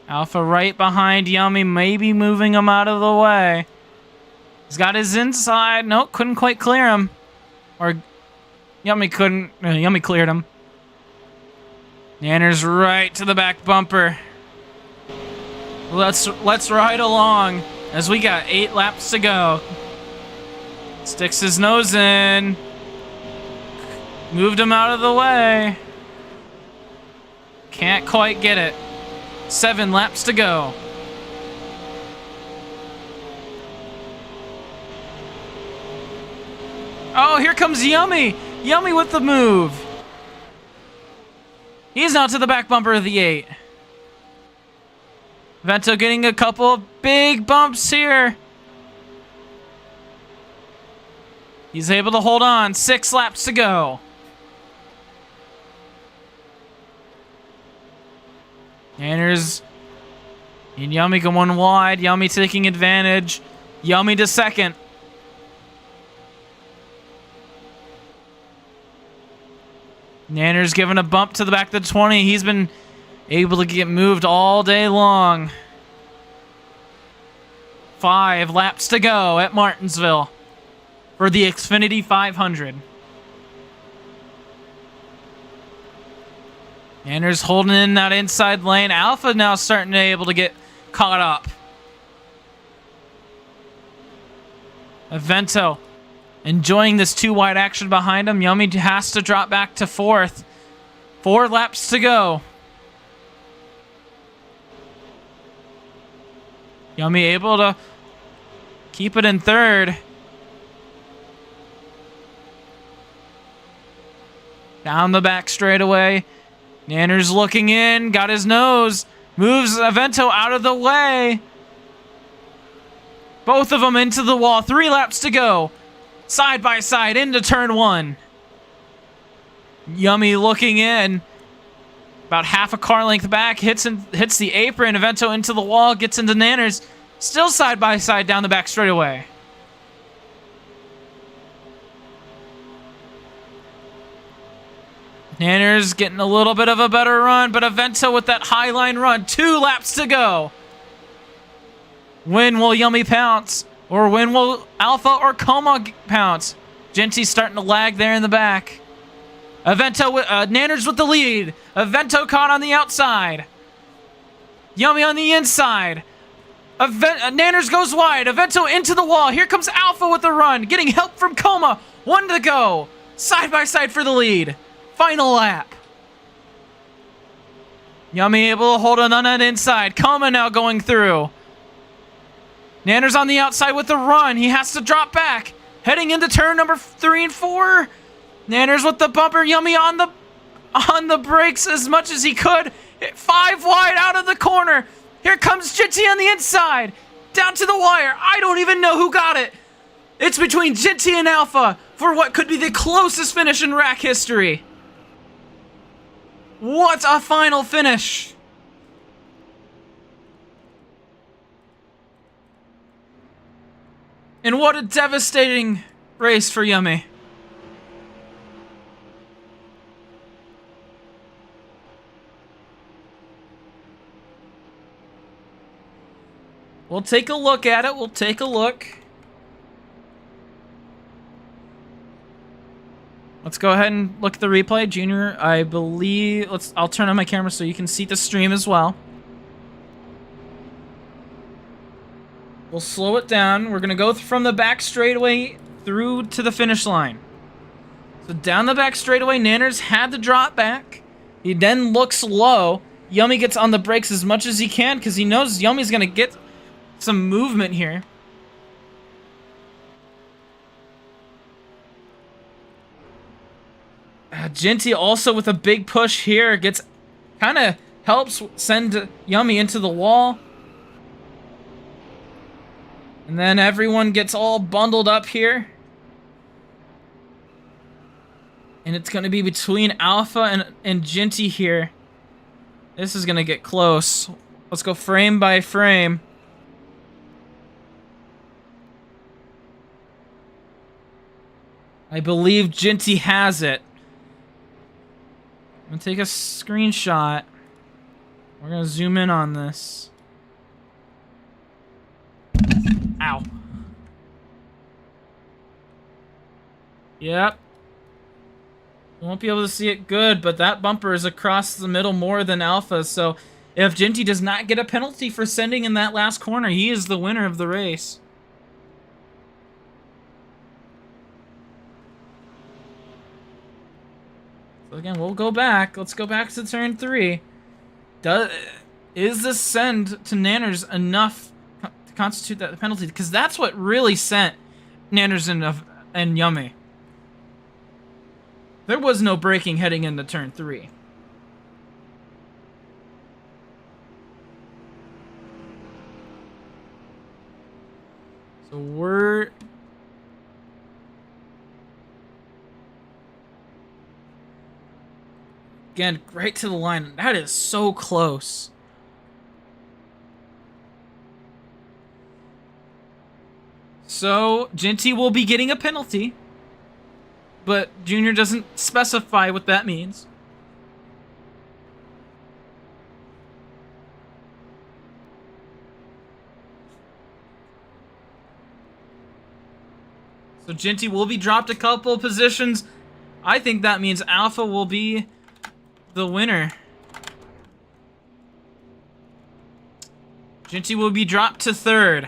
Alpha right behind Yummy, maybe moving him out of the way. He's got his inside. Nope, couldn't quite clear him. Or Yummy couldn't. Yummy cleared him. Nanner's right to the back bumper. Let's ride along as we got 8 laps to go. Sticks his nose in. Moved him out of the way. Can't quite get it. 7 laps to go. Oh, here comes Yummy. Yummy with the move. He's now to the back bumper of the 8. Vento getting a couple of big bumps here. He's able to hold on. 6 laps to go. Nanners and Yummy going wide. Yummy taking advantage. Yummy to second. Nanners giving a bump to the back of the 20. He's been able to get moved all day long. 5 laps to go at Martinsville for the Xfinity 500. Nanners holding in that inside lane. Alpha now starting to able to get caught up. Avento enjoying this 2 wide action behind him. Yummy has to drop back to 4th. 4 laps to go. Yummy able to keep it in 3rd. Down the back straightaway. Nanners looking in, got his nose, moves Avento out of the way. Both of them into the wall. 3 laps to go. Side by side into turn 1. Yummy looking in. About half a car length back, hits the apron. Avento into the wall, gets into Nanners. Still side by side down the back straightaway. Nanners getting a little bit of a better run, but Avento with that high line run. 2 laps to go. When will Yummy pounce? Or when will Alpha or Coma pounce? Genty's starting to lag there in the back. Avento, Nanners with the lead. Avento caught on the outside. Yummy on the inside. Nanners goes wide. Avento into the wall. Here comes Alpha with the run. Getting help from Coma. 1 to go. Side by side for the lead. Final lap. Yummy able to hold on that inside. Coma now going through. Nanners on the outside with the run. He has to drop back. Heading into turn number 3 and 4. Nanners with the bumper. Yummy on the brakes as much as he could. 5 wide out of the corner. Here comes Jinty on the inside. Down to the wire. I don't even know who got it. It's between Jinty and Alpha for what could be the closest finish in RACC history. What a final finish. And what a devastating race for Yummy. We'll take a look at it. We'll take a look. Let's go ahead and look at the replay. Junior, I believe... I'll turn on my camera so you can see the stream as well. We'll slow it down. We're going to go from the back straightaway through to the finish line. So down the back straightaway, Nanners had to drop back. He then looks low. Yummy gets on the brakes as much as he can because he knows Yummy's going to get some movement here. Ginty also with a big push here gets kind of helps send Yummy into the wall. And then everyone gets all bundled up here. And it's going to be between Alpha and Ginty here. This is going to get close. Let's go frame by frame. I believe Ginty has it. I'm going to take a screenshot. We're going to zoom in on this. Ow. Yep. Won't be able to see it good, but that bumper is across the middle more than Alpha, so if Ginty does not get a penalty for sending in that last corner, he is the winner of the race. So again, we'll go back. Let's go back to turn 3. Is this send to Nanners enough to constitute that penalty? Because that's what really sent Nanners and Yummy. There was no braking heading into turn 3. So we're... Again, right to the line. That is so close. So, Ginty will be getting a penalty. But Junior doesn't specify what that means. So Ginty will be dropped a couple positions. I think that means Alpha will be the winner. Ginty will be dropped to 3rd.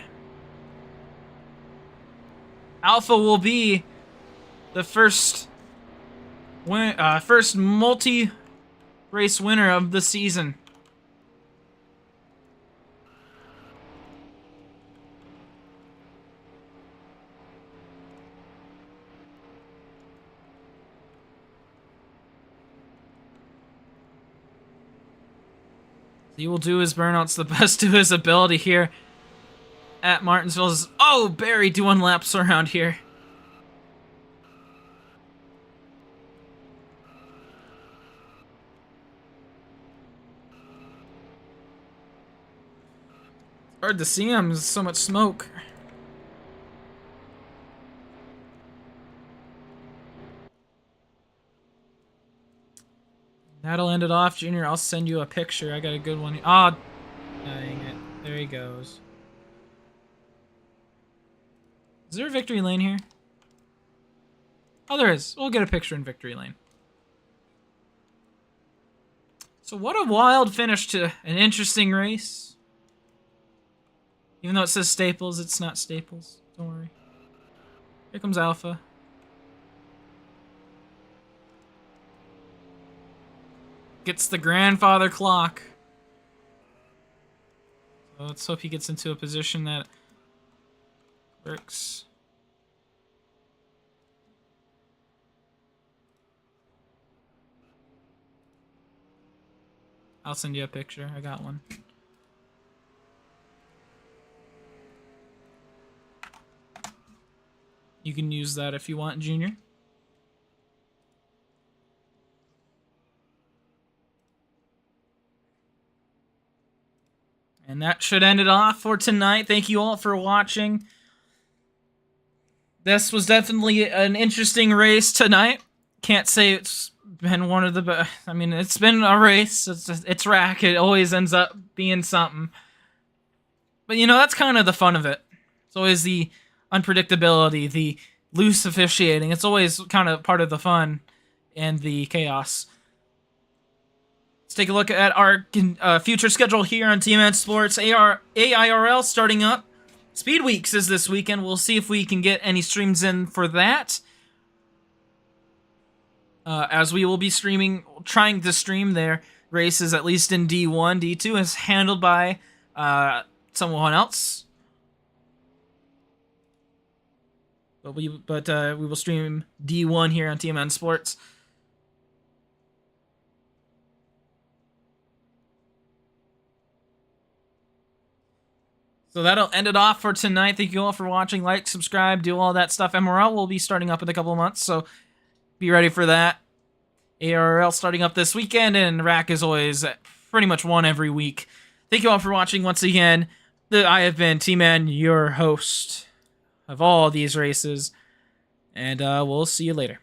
Alpha will be the first multi-race winner of the season. He will do his burnouts the best to his ability here at Martinsville. Oh, Barry doing laps around here. Hard to see him, there's so much smoke. That'll end it off, Junior. I'll send you a picture. I got a good one. Ah, oh, dang it. There he goes. Is there a victory lane here? Oh, there is. We'll get a picture in victory lane. So what a wild finish to an interesting race. Even though it says Staples, it's not Staples. Don't worry. Here comes Alpha. Gets the grandfather clock. So let's hope he gets into a position that works. I'll send you a picture. I got one. You can use that if you want, Junior. And that should end it off for tonight. Thank you all for watching. This was definitely an interesting race tonight. Can't say it's been one of the best. I mean, it's been a race. It's RACC. It always ends up being something. But, that's kind of the fun of it. It's always the unpredictability, the loose officiating. It's always kind of part of the fun and the chaos. Let's take a look at our future schedule here on TMN Sports. AIRL starting up. Speed Weeks is this weekend. We'll see if we can get any streams in for that. As we will be trying to stream their races, at least in D1. D2 is handled by someone else. But we will stream D1 here on TMN Sports. So that'll end it off for tonight. Thank you all for watching. Like, subscribe, do all that stuff. MRL will be starting up in a couple of months, so be ready for that. ARL starting up this weekend, and RACC is always pretty much one every week. Thank you all for watching once again. I have been T-Man, your host of all these races, and we'll see you later.